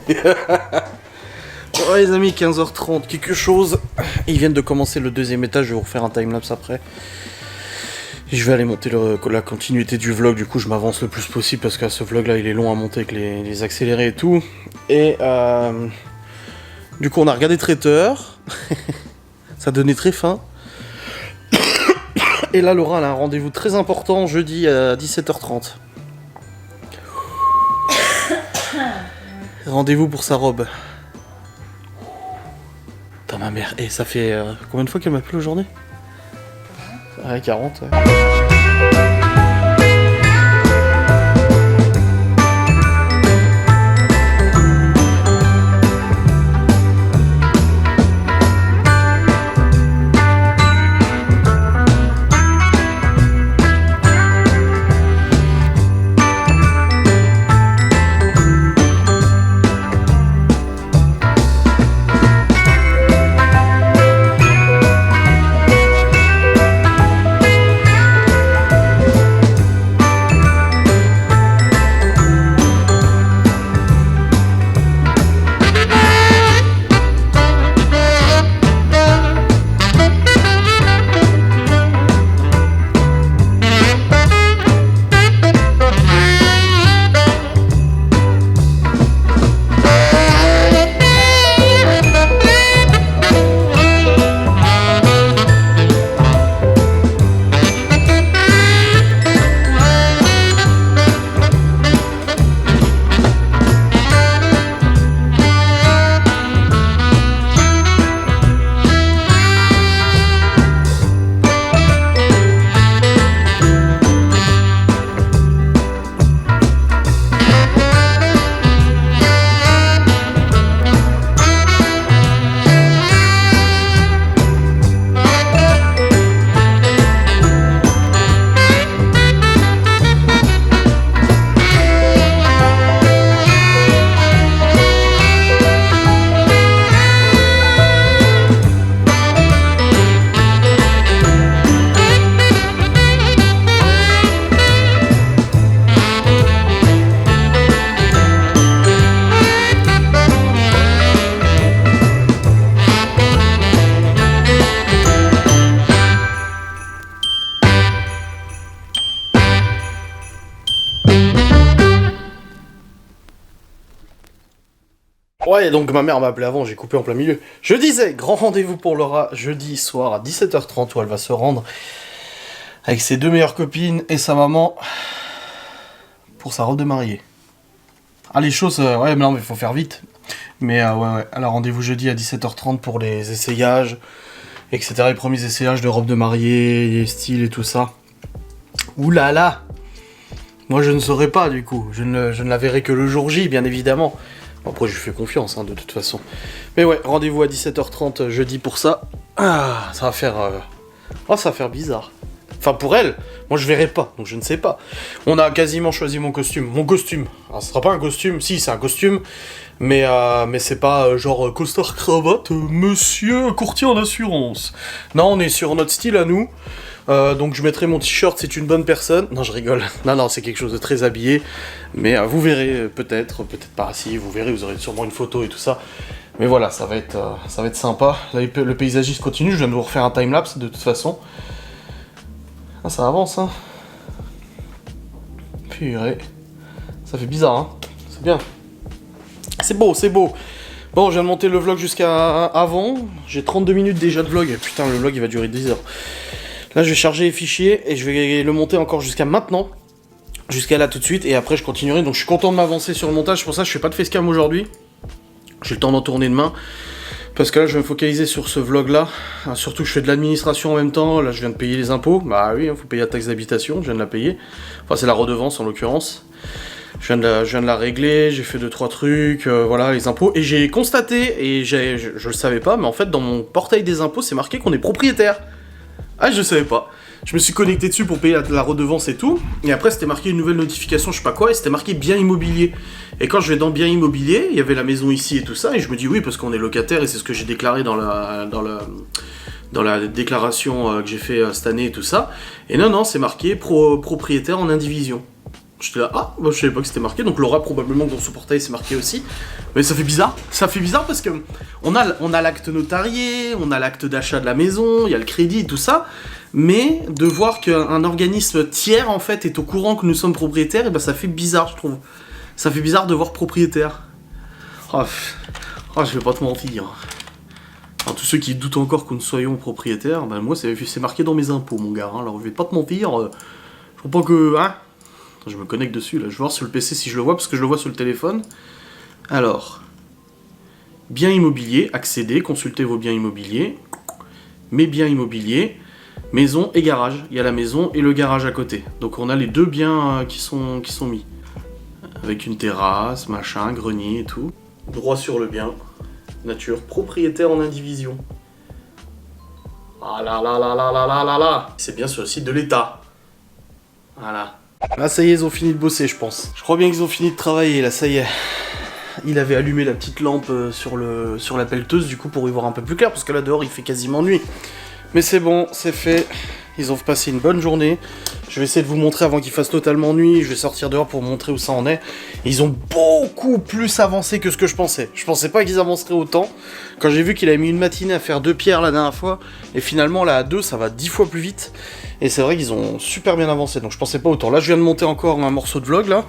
Ouais les amis, 15h30, quelque chose. Ils viennent de commencer le deuxième étage, je vais vous refaire un timelapse après. Et je vais aller monter la continuité du vlog, du coup je m'avance le plus possible parce que ce vlog là il est long à monter avec les accélérés et tout. Et du coup on a regardé Traiteur, ça donnait très faim. Et là Laura elle a un rendez-vous très important jeudi à 17h30. Rendez-vous pour sa robe. Putain ma mère, et ça fait combien de fois qu'elle m'appelle aujourd'hui? Ouais 40 ouais. Ouais, donc ma mère m'a appelé avant, j'ai coupé en plein milieu. Je disais, grand rendez-vous pour Laura jeudi soir à 17h30 où elle va se rendre avec ses deux meilleures copines et sa maman pour sa robe de mariée. Ah les choses, ouais mais non mais faut faire vite. Mais ouais, elle a rendez-vous jeudi à 17h30 pour les essayages, etc. Les premiers essayages de robe de mariée, les styles et tout ça. Ouh là là. Moi je ne saurais pas du coup, je ne la verrai que le jour J bien évidemment. Après, je lui fais confiance, hein, de toute façon. Mais ouais, rendez-vous à 17h30 jeudi pour ça. Ah, ça va faire... Oh, ça va faire bizarre. Enfin, pour elle, moi je verrai pas, donc je ne sais pas. On a quasiment choisi mon costume. Mon costume. Alors, ce sera pas un costume, si, c'est un costume. Mais c'est pas genre costard cravate, monsieur courtier en assurance. Non, on est sur notre style à nous. Donc je mettrai mon t-shirt, c'est une bonne personne. Non, je rigole. Non, c'est quelque chose de très habillé. Mais vous verrez, peut-être pas. Si, vous verrez, vous aurez sûrement une photo et tout ça. Mais voilà, ça va être sympa. Là, le paysagiste continue, je viens de vous refaire un timelapse de toute façon. Ah, ça avance, hein. Purée. Ça fait bizarre, hein. C'est bien. C'est beau, c'est beau. Bon, je viens de monter le vlog jusqu'à avant. J'ai 32 minutes déjà de vlog. Putain, le vlog, il va durer 10 heures. Là, je vais charger les fichiers et je vais le monter encore jusqu'à maintenant. Jusqu'à là tout de suite. Et après, je continuerai. Donc, je suis content de m'avancer sur le montage. C'est pour ça que je fais pas de facecam aujourd'hui. J'ai le temps d'en tourner demain. Parce que là, je vais me focaliser sur ce vlog-là. Surtout que je fais de l'administration en même temps. Là, je viens de payer les impôts. Bah oui, faut payer la taxe d'habitation. Je viens de la payer. Enfin, c'est la redevance en l'occurrence. Je viens de la régler, j'ai fait 2-3 trucs, voilà, les impôts. Et j'ai constaté, et je le savais pas, mais en fait, dans mon portail des impôts, c'est marqué qu'on est propriétaire. Ah, je savais pas. Je me suis connecté dessus pour payer la redevance et tout. Et après, c'était marqué une nouvelle notification, je sais pas quoi, et c'était marqué bien immobilier. Et quand je vais dans bien immobilier, il y avait la maison ici et tout ça, et je me dis oui, parce qu'on est locataire, et c'est ce que j'ai déclaré dans la déclaration que j'ai fait cette année et tout ça. Et non, c'est marqué propriétaire en indivision. J'étais là, ah, bah, je savais pas que c'était marqué, donc Laura probablement dans son portail c'est marqué aussi. Mais ça fait bizarre parce que on a l'acte notarié, on a l'acte d'achat de la maison, il y a le crédit et tout ça, mais de voir qu'un organisme tiers en fait est au courant que nous sommes propriétaires, et ben ça fait bizarre je trouve. Ça fait bizarre de voir propriétaire. Oh, je vais pas te mentir. Alors, tous ceux qui doutent encore que nous soyons propriétaires, ben moi c'est marqué dans mes impôts mon gars, hein. Alors je vais pas te mentir, je crois pas que... Hein, je me connecte dessus, là. Je vais voir sur le PC si je le vois, parce que je le vois sur le téléphone. Alors, biens immobiliers, accéder, consultez vos biens immobiliers. Mes biens immobiliers, maison et garage. Il y a la maison et le garage à côté. Donc on a les deux biens qui sont mis. Avec une terrasse, machin, grenier et tout. Droit sur le bien. Nature, propriétaire en indivision. Ah là là là là là là là là. C'est bien sur le site de l'État. Voilà. Là ça y est, ils ont fini de bosser je pense. Je crois bien qu'ils ont fini de travailler là, ça y est. Il avait allumé la petite lampe sur la pelleteuse du coup pour y voir un peu plus clair parce que là dehors il fait quasiment nuit. Mais c'est bon, c'est fait. Ils ont passé une bonne journée. Je vais essayer de vous montrer avant qu'il fasse totalement nuit. Je vais sortir dehors pour vous montrer où ça en est. Et ils ont beaucoup plus avancé que ce que je pensais. Je pensais pas qu'ils avanceraient autant. Quand j'ai vu qu'il avait mis une matinée à faire 2 pierres la dernière fois, et finalement là à 2 ça va 10 fois plus vite. Et c'est vrai qu'ils ont super bien avancé, donc je pensais pas autant. Là je viens de monter encore un morceau de vlog là.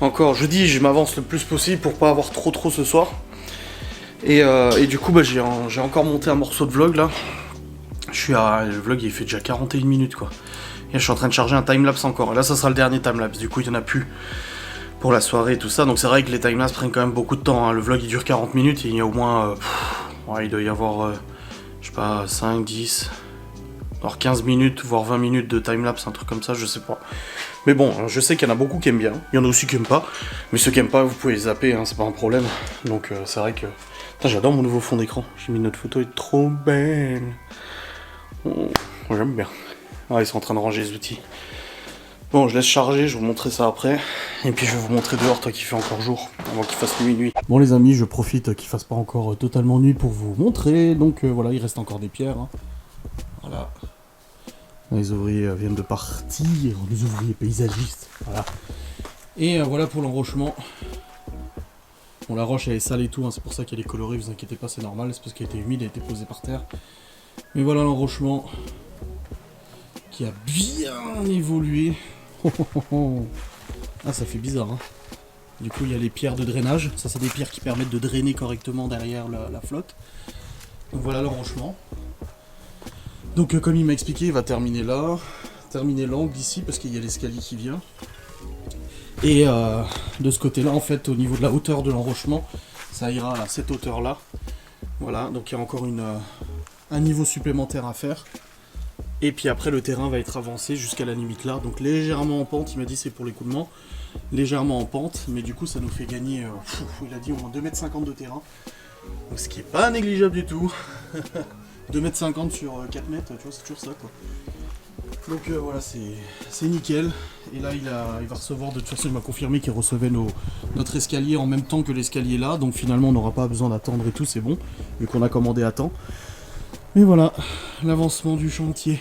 Encore, je m'avance le plus possible pour pas avoir trop ce soir. Et du coup bah, j'ai encore monté un morceau de vlog là. Le vlog il fait déjà 41 minutes quoi. Et je suis en train de charger un timelapse encore. Et là ça sera le dernier timelapse, du coup il y en a plus pour la soirée et tout ça. Donc c'est vrai que les timelapses prennent quand même beaucoup de temps, hein. Le vlog il dure 40 minutes et il y a au moins... ouais, il doit y avoir, je sais pas, 5, 10... alors 15 minutes, voire 20 minutes de timelapse, un truc comme ça, je sais pas. Mais bon, je sais qu'il y en a beaucoup qui aiment bien. Il y en a aussi qui aiment pas. Mais ceux qui aiment pas, vous pouvez les zapper, hein, c'est pas un problème. Donc c'est vrai que... Putain, j'adore mon nouveau fond d'écran. J'ai mis notre photo, elle est trop belle. Oh, j'aime bien. Ah, ils sont en train de ranger les outils. Bon, je laisse charger, je vais vous montrer ça après. Et puis je vais vous montrer dehors, toi qui fait encore jour, avant qu'il fasse nuit. Bon les amis, je profite qu'il fasse pas encore totalement nuit pour vous montrer. Donc voilà, il reste encore des pierres. Hein. Voilà. Les ouvriers viennent de partir, les ouvriers paysagistes. Voilà. Et voilà pour l'enrochement. Bon, la roche elle est sale et tout, hein, c'est pour ça qu'elle est colorée, vous inquiétez pas, c'est normal, c'est parce qu'elle était humide, elle était posée par terre. Mais voilà l'enrochement qui a bien évolué. Ah, ça fait bizarre, hein. Du coup, il y a les pierres de drainage. Ça, c'est des pierres qui permettent de drainer correctement derrière la flotte. Donc voilà l'enrochement. Donc comme il m'a expliqué, il va terminer là. Terminer l'angle ici, parce qu'il y a l'escalier qui vient. Et de ce côté-là, en fait, au niveau de la hauteur de l'enrochement, ça ira à cette hauteur-là. Voilà, donc il y a encore un niveau supplémentaire à faire. Et puis après le terrain va être avancé jusqu'à la limite là, donc légèrement en pente, il m'a dit c'est pour l'écoulement, légèrement en pente, mais du coup ça nous fait gagner, il a dit au moins 2,50 m de terrain, donc ce qui est pas négligeable du tout, 2,50 m sur 4 mètres, tu vois c'est toujours ça quoi. Donc voilà c'est nickel, et là il va recevoir, de toute façon il m'a confirmé qu'il recevait notre escalier en même temps que l'escalier là, donc finalement on n'aura pas besoin d'attendre et tout, c'est bon, vu qu'on a commandé à temps. Mais voilà, l'avancement du chantier.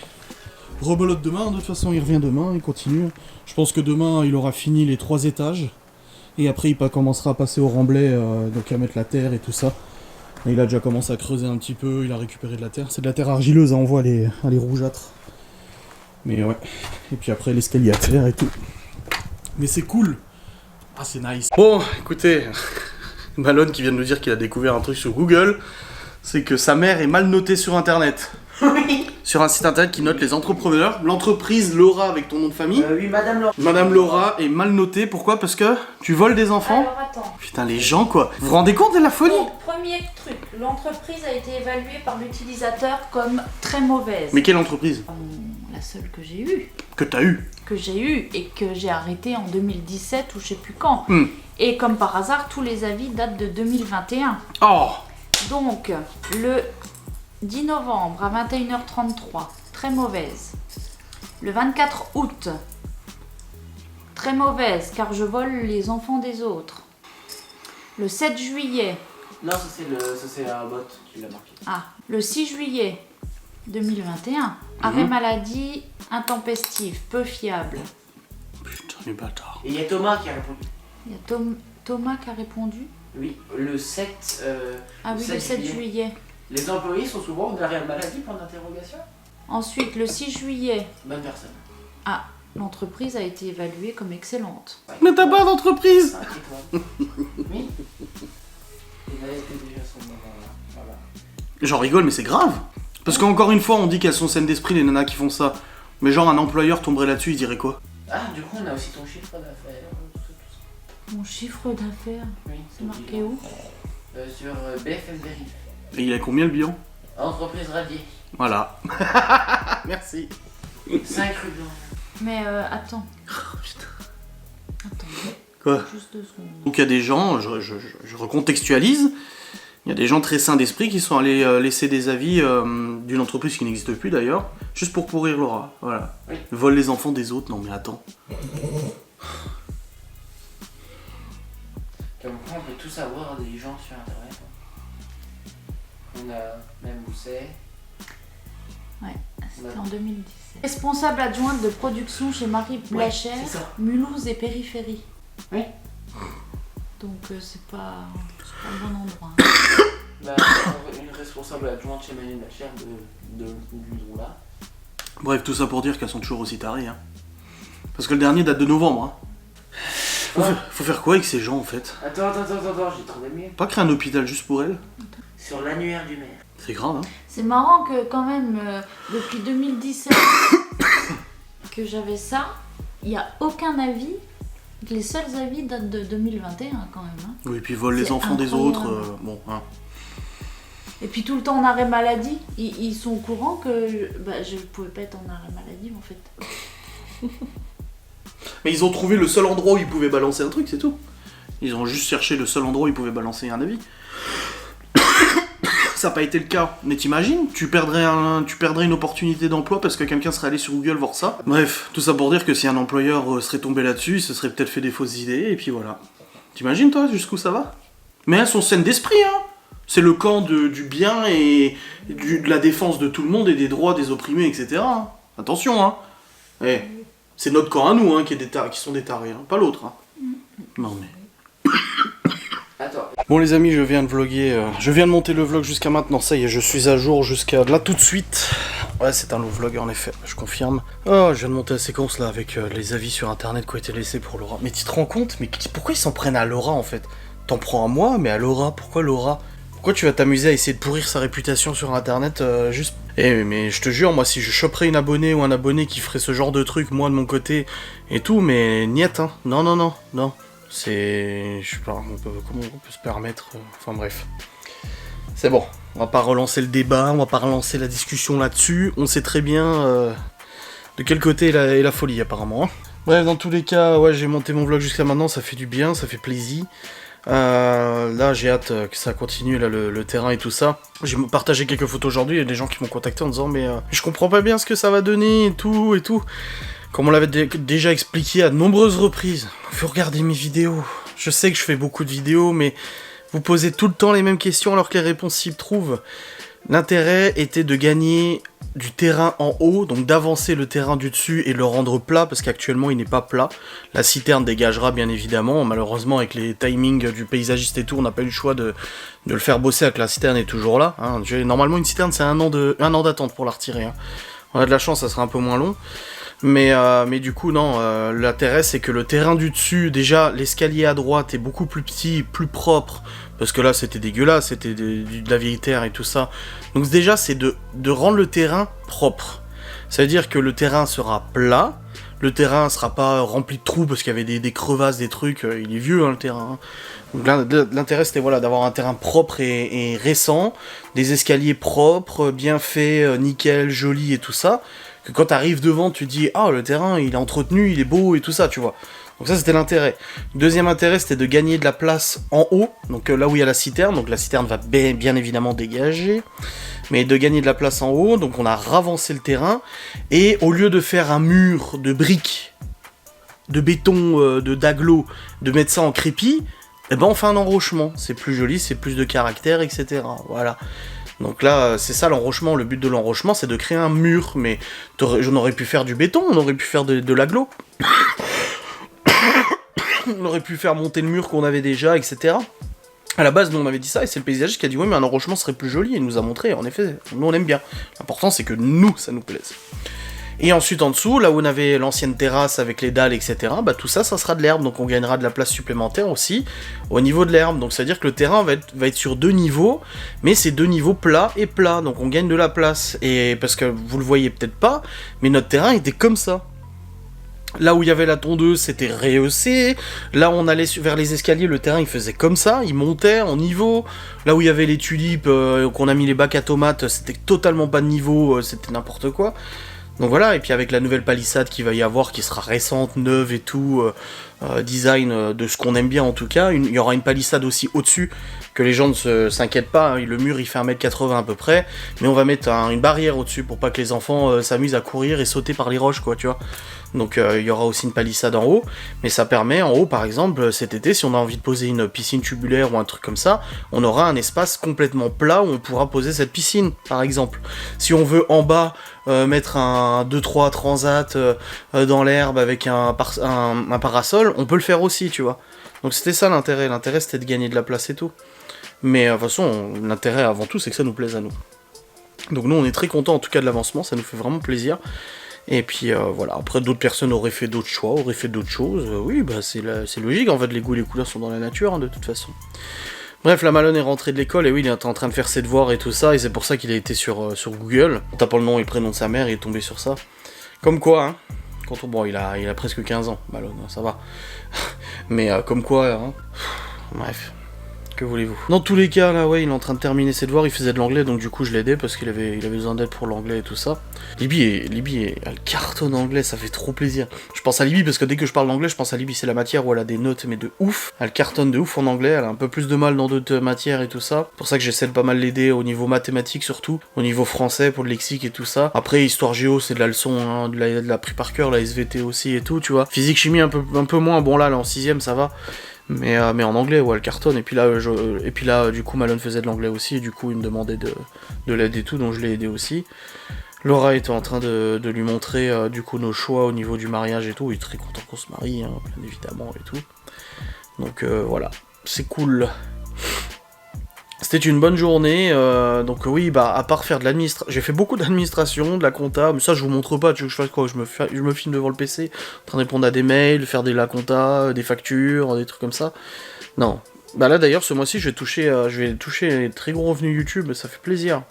Rebelote demain, de toute façon il revient demain, il continue. Je pense que demain il aura fini les 3 étages. Et après il commencera à passer au remblai, donc à mettre la terre et tout ça. Et il a déjà commencé à creuser un petit peu, il a récupéré de la terre. C'est de la terre argileuse, hein, on voit elle est rougeâtre. Mais ouais, et puis après l'escalier à terre et tout. Mais c'est cool. Ah c'est nice. Bon, écoutez, Malone qui vient de nous dire qu'il a découvert un truc sur Google. C'est que sa mère est mal notée sur internet. Oui. Sur un site internet qui note les entrepreneurs. L'entreprise Laura avec ton nom de famille. Oui, Madame Laura. Madame Laura est mal notée. Pourquoi? Parce que tu voles des enfants? Alors attends. Putain, les gens quoi. Vous vous rendez compte de la folie? Donc, premier truc, l'entreprise a été évaluée par l'utilisateur comme très mauvaise. Mais quelle entreprise? La seule que j'ai eue. Que t'as eu? Que j'ai eue et que j'ai arrêtée en 2017 ou je sais plus quand. Hmm. Et comme par hasard, tous les avis datent de 2021. Oh! Donc, le 10 novembre à 21h33, très mauvaise. Le 24 août, très mauvaise car je vole les enfants des autres. Le 7 juillet. Non, ça c'est un bot qui l'a marqué. Ah, le 6 juillet 2021, arrêt maladie intempestif, peu fiable. Putain, les bâtards. Et il y a Thomas qui a répondu. Il y a Thomas qui a répondu. Oui, le 7. Ah oui, le 7 juillet. Les employés sont souvent d'arrêt de maladie pour d'interrogation. Ensuite, le 6 juillet. Bonne personne. Ah, l'entreprise a été évaluée comme excellente. Mais t'as pas d'entreprise! 5 étoiles. Oui. Il a été déjà son moment là. Voilà. J'en rigole, mais c'est grave. Parce qu'encore une fois, on dit qu'elles sont saines d'esprit, les nanas qui font ça. Mais genre, un employeur tomberait là-dessus, il dirait quoi? Ah, du coup, on a aussi ton chiffre d'affaires. Tout ça. Mon chiffre d'affaires, Oui, c'est marqué où? Sur BFM Vérif. Et il a combien le bilan? Entreprise radiée. Voilà. Merci. 5 rue Blanche. Mais attends. Oh, putain. Attends, Quoi? juste 2 secondes. Donc il y a des gens, je recontextualise, il y a des gens très sains d'esprit qui sont allés laisser des avis d'une entreprise qui n'existe plus d'ailleurs, juste pour pourrir l'aura. Voilà. Oui. Ils volent les enfants des autres, non mais attends. Comme quoi, on peut tout savoir des gens sur internet. On a même où c'est. Ouais, c'était en 2017. Responsable adjointe de production chez Marie Blachère, c'est ça. Mulhouse et Périphérie. Oui. Donc c'est pas le bon endroit. Bah, une responsable adjointe chez Marie Blachère du nom là. Bref, tout ça pour dire qu'elles sont toujours aussi tarées. Hein. Parce que le dernier date de novembre. Hein. Faut faire quoi avec ces gens en fait? Attends, j'ai trouvé mieux. Pas créer un hôpital juste pour elles? Sur l'annuaire du maire. C'est grave, hein? C'est marrant que quand même, depuis 2017 que j'avais ça, il n'y a aucun avis. Les seuls avis datent de 2021 quand même. Hein. Oui, et puis volent les C'est enfants des incroyable. autres. Bon, hein. Et puis tout le temps en arrêt maladie, ils sont au courant que je pouvais pas être en arrêt maladie en fait. Mais ils ont trouvé le seul endroit où ils pouvaient balancer un truc, c'est tout. Ils ont juste cherché le seul endroit où ils pouvaient balancer un avis. Ça n'a pas été le cas. Mais t'imagines, tu perdrais une opportunité d'emploi parce que quelqu'un serait allé sur Google voir ça. Bref, tout ça pour dire que si un employeur serait tombé là-dessus, il se serait peut-être fait des fausses idées, et puis voilà. T'imagines toi jusqu'où ça va? Mais elles sont saines d'esprit, hein. C'est le camp du bien et de la défense de tout le monde et des droits des opprimés, etc. hein. Attention, hein. Eh, c'est notre camp à nous, hein, qui sont des tarés, hein, pas l'autre. Hein. Non mais... Attends. Bon les amis, je viens de vlogger, je viens de monter le vlog jusqu'à maintenant, ça y est, je suis à jour jusqu'à là tout de suite. Ouais, c'est un long vlog en effet, je confirme. Oh, je viens de monter la séquence là avec les avis sur internet qui ont été laissés pour Laura. Mais tu te rends compte, mais pourquoi ils s'en prennent à Laura en fait? T'en prends à moi, mais à Laura, pourquoi Laura? Pourquoi tu vas t'amuser à essayer de pourrir sa réputation sur internet juste... Eh mais je te jure, moi si je choperais une abonnée ou un abonné qui ferait ce genre de truc, moi de mon côté, et tout, mais niet, hein. Non. C'est... Je sais pas, comment on peut se permettre... Enfin bref. C'est bon, on va pas relancer le débat, on va pas relancer la discussion là-dessus. On sait très bien de quel côté est la folie apparemment. Hein. Bref, dans tous les cas, ouais, j'ai monté mon vlog jusqu'à maintenant, ça fait du bien, ça fait plaisir. Là j'ai hâte que ça continue là, le terrain et tout ça. J'ai partagé quelques photos aujourd'hui, il y a des gens qui m'ont contacté en disant mais je comprends pas bien ce que ça va donner et tout. Comme on l'avait déjà expliqué à de nombreuses reprises, faut regarder mes vidéos. Je sais que je fais beaucoup de vidéos, mais vous posez tout le temps les mêmes questions alors que les réponses s'y trouvent. L'intérêt était de gagner du terrain en haut, donc d'avancer le terrain du dessus et le rendre plat, parce qu'actuellement il n'est pas plat. La citerne dégagera bien évidemment, malheureusement avec les timings du paysagiste et tout, on n'a pas eu le choix de le faire bosser avec la citerne est toujours là. Hein. Normalement une citerne c'est un an d'attente pour la retirer. Hein. On a de la chance, ça sera un peu moins long. Mais du coup, non, l'intérêt c'est que le terrain du dessus, déjà l'escalier à droite est beaucoup plus petit, plus propre, parce que là c'était dégueulasse, c'était de la vieille terre et tout ça. Donc déjà c'est de rendre le terrain propre. Ça veut dire que le terrain sera plat, le terrain sera pas rempli de trous parce qu'il y avait des crevasses, des trucs, il est vieux hein, le terrain. Donc l'intérêt c'était voilà, d'avoir un terrain propre et récent, des escaliers propres, bien faits, nickel, joli et tout ça. Que quand t'arrives devant, tu dis « Ah, le terrain, il est entretenu, il est beau et tout ça, tu vois. » Donc ça, c'était l'intérêt. Deuxième intérêt, c'était de gagner de la place en haut, donc là où il y a la citerne. Donc la citerne va bien évidemment dégager, mais de gagner de la place en haut. Donc on a ravancé le terrain, et au lieu de faire un mur de briques, de béton, d'agglo, de mettre ça en crépi, eh ben on fait un enrochement. C'est plus joli, c'est plus de caractère, etc. Voilà. Donc là, c'est ça l'enrochement, le but de l'enrochement, c'est de créer un mur, mais on aurait pu faire du béton, on aurait pu faire de l'agglo. On aurait pu faire monter le mur qu'on avait déjà, etc. À la base, nous on avait dit ça, et c'est le paysagiste qui a dit ouais, mais un enrochement serait plus joli, et il nous a montré, en effet, nous on aime bien. L'important c'est que nous, ça nous plaise. Et ensuite en dessous, là où on avait l'ancienne terrasse avec les dalles, etc., bah tout ça, ça sera de l'herbe, donc on gagnera de la place supplémentaire aussi au niveau de l'herbe. Donc c'est à dire que le terrain va être sur 2 niveaux, mais c'est 2 niveaux plats et plats, donc on gagne de la place. Et parce que vous le voyez peut-être pas, mais notre terrain était comme ça. Là où il y avait la tondeuse, c'était rehaussé. Là où on allait vers les escaliers, le terrain il faisait comme ça, il montait en niveau. Là où il y avait les tulipes, qu'on a mis les bacs à tomates, c'était totalement pas de niveau, c'était n'importe quoi. Donc voilà, et puis avec la nouvelle palissade qu'il va y avoir, qui sera récente, neuve et tout, design de ce qu'on aime bien en tout cas, il y aura une palissade aussi au-dessus, que les gens ne s'inquiètent pas, hein, le mur il fait 1m80 à peu près, mais on va mettre une barrière au-dessus pour pas que les enfants s'amusent à courir et sauter par les roches, quoi, tu vois. Donc il y aura aussi une palissade en haut, mais ça permet en haut par exemple cet été, si on a envie de poser une piscine tubulaire ou un truc comme ça, on aura un espace complètement plat où on pourra poser cette piscine par exemple. Si on veut en bas mettre un 2-3 transat dans l'herbe avec un parasol, on peut le faire aussi, tu vois. Donc c'était ça l'intérêt c'était de gagner de la place et tout. Mais de toute façon, l'intérêt avant tout c'est que ça nous plaise à nous. Donc nous on est très contents en tout cas de l'avancement, ça nous fait vraiment plaisir. Et puis voilà, après d'autres personnes auraient fait d'autres choix, auraient fait d'autres choses, oui bah c'est logique, en fait les goûts et les couleurs sont dans la nature hein, de toute façon. Bref, la Malone est rentrée de l'école et oui il est en train de faire ses devoirs et tout ça, et c'est pour ça qu'il a été sur Google, en tapant le nom et le prénom de sa mère, il est tombé sur ça. Comme quoi, hein, bon il a presque 15 ans, Malone, ça va. Mais comme quoi, hein, bref. Que voulez-vous? Dans tous les cas, là, ouais, il est en train de terminer ses devoirs, il faisait de l'anglais, donc du coup je l'ai aidé parce qu'il avait besoin d'aide pour l'anglais et tout ça. Libye, elle cartonne anglais, ça fait trop plaisir. Je pense à Libye parce que dès que je parle d'anglais, je pense à Libye, c'est la matière où elle a des notes, mais de ouf. Elle cartonne de ouf en anglais, elle a un peu plus de mal dans d'autres matières et tout ça. C'est pour ça que j'essaie de pas mal l'aider au niveau mathématique surtout, au niveau français pour le lexique et tout ça. Après, histoire géo, c'est de la leçon, hein, de la pris par cœur, la SVT aussi et tout, tu vois. Physique, chimie, un peu moins, bon là, en 6ème, ça va. Mais en anglais, ouais, elle cartonne. Et puis là, du coup, Malone faisait de l'anglais aussi. Et du coup, il me demandait de l'aide et tout, donc je l'ai aidé aussi. Laura était en train de lui montrer du coup nos choix au niveau du mariage et tout. Il est très content qu'on se marie, hein, bien évidemment et tout. Donc voilà, c'est cool. C'était une bonne journée, donc oui, bah à part faire de l'administration, j'ai fait beaucoup d'administration, de la compta, mais ça je vous montre pas, tu veux que je fasse quoi, je me filme devant le PC, en train de répondre à des mails, faire de la compta, des factures, des trucs comme ça. Non. Bah là d'ailleurs ce mois-ci je vais toucher très gros revenus YouTube, ça fait plaisir.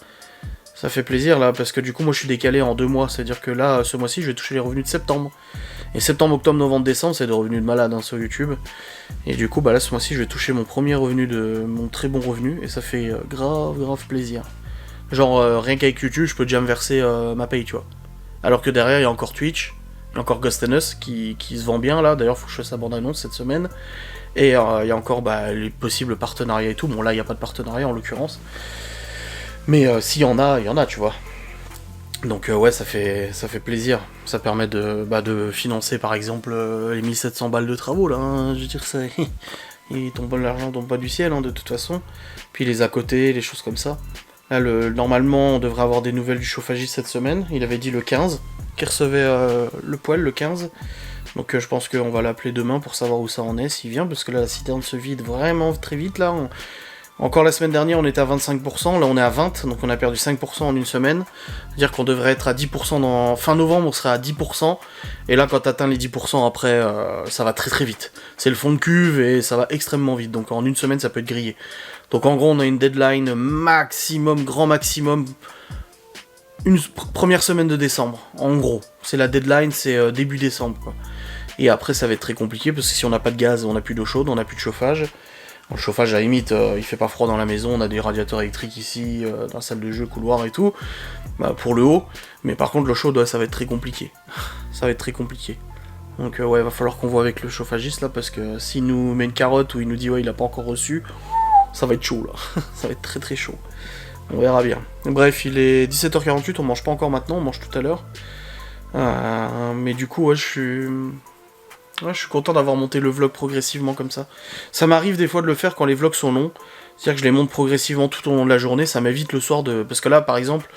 Ça fait plaisir là, parce que du coup moi je suis décalé en 2 mois, c'est-à-dire que là ce mois-ci je vais toucher les revenus de septembre. Et septembre, octobre, novembre, décembre, c'est des revenus de malade hein, sur YouTube. Et du coup, bah là, ce mois-ci, je vais toucher mon premier revenu mon très bon revenu. Et ça fait grave plaisir. Genre, rien qu'avec YouTube, je peux déjà me verser ma paye, tu vois. Alors que derrière, il y a encore Twitch, il y a encore Ghost and Us qui se vend bien là. D'ailleurs, faut que je fasse sa bande-annonce cette semaine. Et il y a encore les possibles partenariats et tout. Bon, là, il n'y a pas de partenariat en l'occurrence. Mais s'il y en a, tu vois. Donc ouais, ça fait plaisir. Ça permet de financer par exemple les 1700 balles de travaux là. Hein. Je veux dire ça, l'argent tombe pas du ciel hein, de toute façon. Puis les à côté, les choses comme ça. Là, normalement, on devrait avoir des nouvelles du chauffagiste cette semaine. Il avait dit le 15, qu'il recevait le poêle le 15. Donc je pense qu'on va l'appeler demain pour savoir où ça en est, s'il vient, parce que là la citerne se vide vraiment très vite là. Encore la semaine dernière, on était à 25%, là on est à 20%, donc on a perdu 5% en une semaine. C'est-à-dire qu'on devrait être à 10% dans fin novembre, on serait à 10%. Et là, quand t'atteins les 10% après, ça va très vite. C'est le fond de cuve et ça va extrêmement vite, donc en une semaine, ça peut être grillé. Donc en gros, on a une deadline maximum, grand maximum, une première semaine de décembre, en gros. C'est la deadline, c'est début décembre, quoi. Et après, ça va être très compliqué, parce que si on n'a pas de gaz, on n'a plus d'eau chaude, on n'a plus de chauffage. Le chauffage à la limite, il fait pas froid dans la maison, on a des radiateurs électriques ici, dans la salle de jeu, couloir et tout, pour le haut, mais par contre l'eau chaude, ouais, ça va être très compliqué. Ça va être très compliqué. Donc ouais, il va falloir qu'on voit avec le chauffagiste là, parce que s'il nous met une carotte ou il nous dit ouais il a pas encore reçu, ça va être chaud là. Ça va être très chaud. On verra bien. Bref, il est 17h48, on mange pas encore maintenant, on mange tout à l'heure. Mais du coup, ouais, je suis content d'avoir monté le vlog progressivement comme ça. Ça m'arrive des fois de le faire quand les vlogs sont longs. C'est-à-dire que je les monte progressivement tout au long de la journée. Ça m'évite le soir de... Parce que là, par exemple,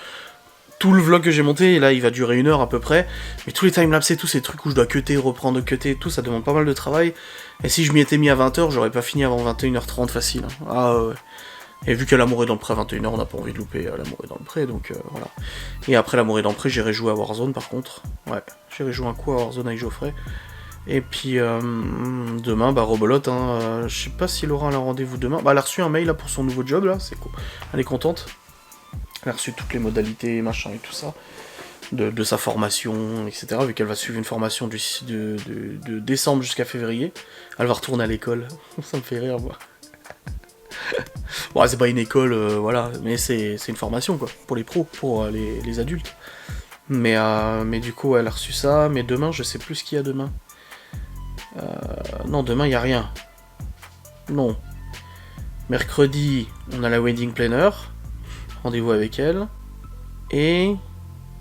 tout le vlog que j'ai monté, et là il va durer 1 heure à peu près, mais tous les timelapses et tous ces trucs où je dois cutter, reprendre, cutter et tout, ça demande pas mal de travail, et si je m'y étais mis à 20h, j'aurais pas fini avant 21h30 facile. Hein. Ah ouais. Et vu que l'amour est dans le pré à 21h, on n'a pas envie de louper l'amour est dans le pré, donc voilà. Et après l'amour est dans le pré, j'irai jouer à Warzone par contre. Ouais, j'irai jouer un coup à Warzone avec Geoffrey. Et puis demain, bah rebelote, hein. Je sais pas si Laura a un rendez-vous demain. Bah elle a reçu un mail là pour son nouveau job là, c'est cool. Elle est contente. Elle a reçu toutes les modalités, machin et tout ça. De sa formation, etc. Vu qu'elle va suivre une formation de décembre jusqu'à février. Elle va retourner à l'école. Ça me fait rire, moi. Bon, c'est pas une école, voilà, mais c'est une formation, quoi, pour les pros, pour les adultes. Mais du coup, elle a reçu ça, mais demain, je sais plus ce qu'il y a demain. Non, demain, il y a rien. Non. Mercredi, on a la wedding planner. Rendez-vous avec elle. Et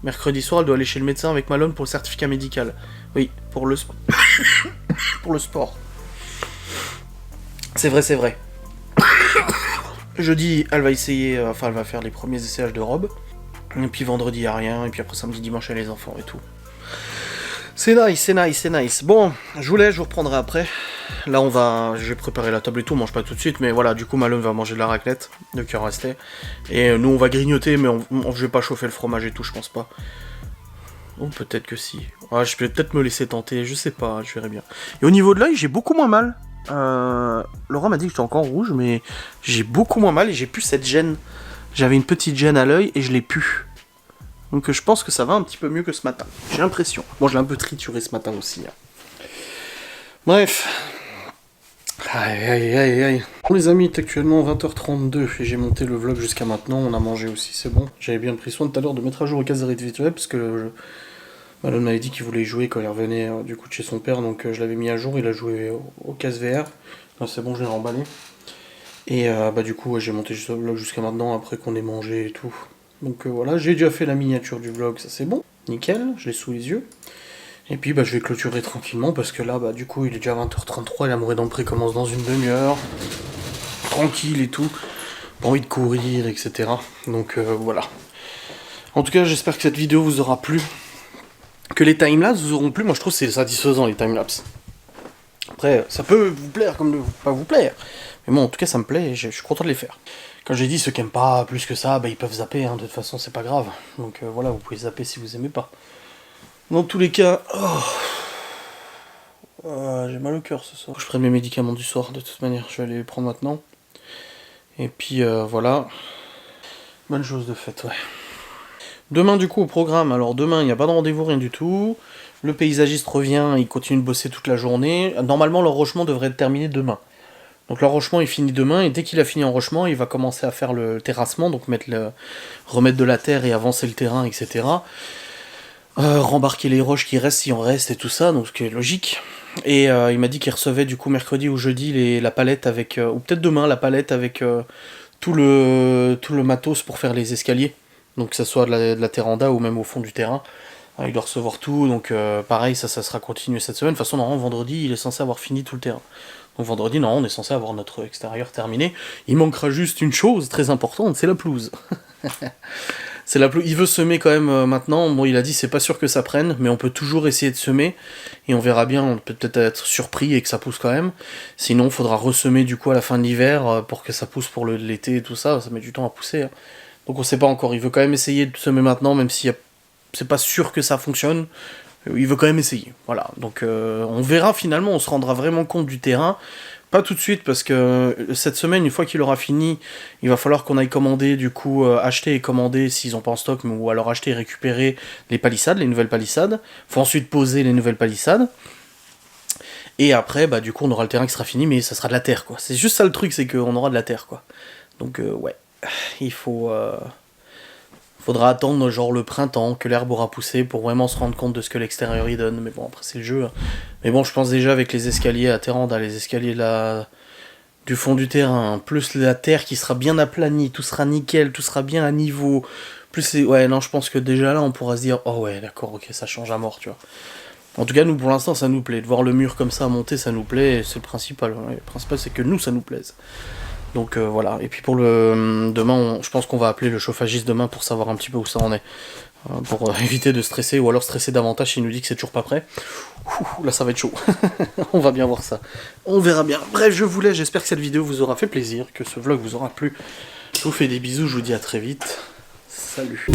mercredi soir, elle doit aller chez le médecin avec Malone pour le certificat médical. Oui, pour le sport. Pour le sport. C'est vrai, c'est vrai. Jeudi, elle va essayer, elle va faire les premiers essayages de robe. Et puis vendredi, y a rien. Et puis après, samedi, dimanche, il y a les enfants et tout. C'est nice, c'est nice, c'est nice. Bon, je vous reprendrai après. Là, j'ai préparé la table et tout, on mange pas tout de suite. Mais voilà, du coup, Malone va manger de la raclette, de qui en restait. Et nous, on va grignoter, mais je vais pas chauffer le fromage et tout, je pense pas. Ou peut-être que si. Ouais, je vais peut-être me laisser tenter, je sais pas, je verrai bien. Et au niveau de l'œil, j'ai beaucoup moins mal. Laura m'a dit que j'étais encore rouge, mais j'ai beaucoup moins mal et j'ai plus cette gêne. J'avais une petite gêne à l'œil et je l'ai plus. Donc je pense que ça va un petit peu mieux que ce matin. J'ai l'impression. Bon, je l'ai un peu trituré ce matin aussi. Hein. Bref. Aïe. Bon les amis, il est actuellement 20h32 et j'ai monté le vlog jusqu'à maintenant. On a mangé aussi, c'est bon. J'avais bien pris soin tout à l'heure de mettre à jour les cases de virtuelles parce que Malone m'avait dit qu'il voulait jouer quand il revenait du coup de chez son père, donc je l'avais mis à jour, il a joué au casse VR. Non, c'est bon, je l'ai remballé. Et du coup, j'ai monté le vlog jusqu'à maintenant, après qu'on ait mangé et tout. Donc voilà, j'ai déjà fait la miniature du vlog, ça c'est bon. Nickel, je l'ai sous les yeux. Et puis je vais clôturer tranquillement, parce que là, du coup, il est déjà 20h33, et l'amour est dans le pré commence dans une demi-heure. Tranquille et tout. Pas envie de courir, etc. Donc voilà. En tout cas, j'espère que cette vidéo vous aura plu. Que les timelapses vous auront plu, moi je trouve que c'est satisfaisant les timelapses. Après, ça peut vous plaire comme ne pas vous plaire. Mais bon, en tout cas, ça me plaît et je suis content de les faire. Quand j'ai dit ceux qui aiment pas plus que ça, ils peuvent zapper, hein, de toute façon, c'est pas grave. Donc voilà, vous pouvez zapper si vous aimez pas. Dans tous les cas, j'ai mal au cœur ce soir. Je prenne mes médicaments du soir, de toute manière, je vais aller les prendre maintenant. Et puis voilà. Bonne chose de faite, ouais. Demain du coup au programme, alors demain il n'y a pas de rendez-vous, rien du tout. Le paysagiste revient, il continue de bosser toute la journée. Normalement l'enrochement devrait être terminé demain. Donc l'enrochement est fini demain et dès qu'il a fini l'enrochement, il va commencer à faire le terrassement, donc remettre de la terre et avancer le terrain, etc. Rembarquer les roches qui restent, s'il en reste et tout ça, donc ce qui est logique. Et il m'a dit qu'il recevait du coup mercredi ou jeudi la palette avec, ou peut-être demain la palette avec tout le matos pour faire les escaliers. Donc que ce soit de la terranda ou même au fond du terrain. Il doit recevoir tout, donc pareil, ça sera continué cette semaine. De toute façon, normalement, vendredi, il est censé avoir fini tout le terrain. Donc vendredi, non, on est censé avoir notre extérieur terminé. Il manquera juste une chose très importante, c'est la pelouse. C'est la pelouse. Il veut semer quand même maintenant. Bon, il a dit c'est pas sûr que ça prenne, mais on peut toujours essayer de semer. Et on verra bien, on peut peut-être être surpris et que ça pousse quand même. Sinon, il faudra ressemer du coup à la fin de l'hiver pour que ça pousse pour l'été et tout ça. Ça met du temps à pousser. Hein. Donc on sait pas encore, il veut quand même essayer de semer maintenant, même si c'est pas sûr que ça fonctionne, il veut quand même essayer, voilà. Donc on verra finalement, on se rendra vraiment compte du terrain, pas tout de suite, parce que cette semaine, une fois qu'il aura fini, il va falloir qu'on aille commander, du coup, acheter et commander, s'ils ont pas en stock, ou alors acheter et récupérer les palissades, les nouvelles palissades, faut ensuite poser les nouvelles palissades, et après, du coup, on aura le terrain qui sera fini, mais ça sera de la terre, quoi. C'est juste ça le truc, c'est qu'on aura de la terre, quoi. Donc ouais. Il faudra attendre genre le printemps, que l'herbe aura poussé pour vraiment se rendre compte de ce que l'extérieur y donne. Mais bon, après c'est le jeu. Hein. Mais bon, je pense déjà avec les escaliers à Terranda, les escaliers du fond du terrain, plus la terre qui sera bien aplanie, tout sera nickel, tout sera bien à niveau. Ouais, non, je pense que déjà là, on pourra se dire, oh ouais, d'accord, ok, ça change à mort, tu vois. En tout cas, nous, pour l'instant, ça nous plaît. De voir le mur comme ça monter, ça nous plaît, c'est le principal. Ouais. Le principal, c'est que nous, ça nous plaise. Donc voilà, et puis pour le demain, je pense qu'on va appeler le chauffagiste demain pour savoir un petit peu où ça en est. Pour éviter de stresser, ou alors stresser davantage s'il nous dit que c'est toujours pas prêt. Ouh, là ça va être chaud. On va bien voir ça. On verra bien. Bref, je vous laisse, j'espère que cette vidéo vous aura fait plaisir, que ce vlog vous aura plu. Je vous fais des bisous, je vous dis à très vite. Salut.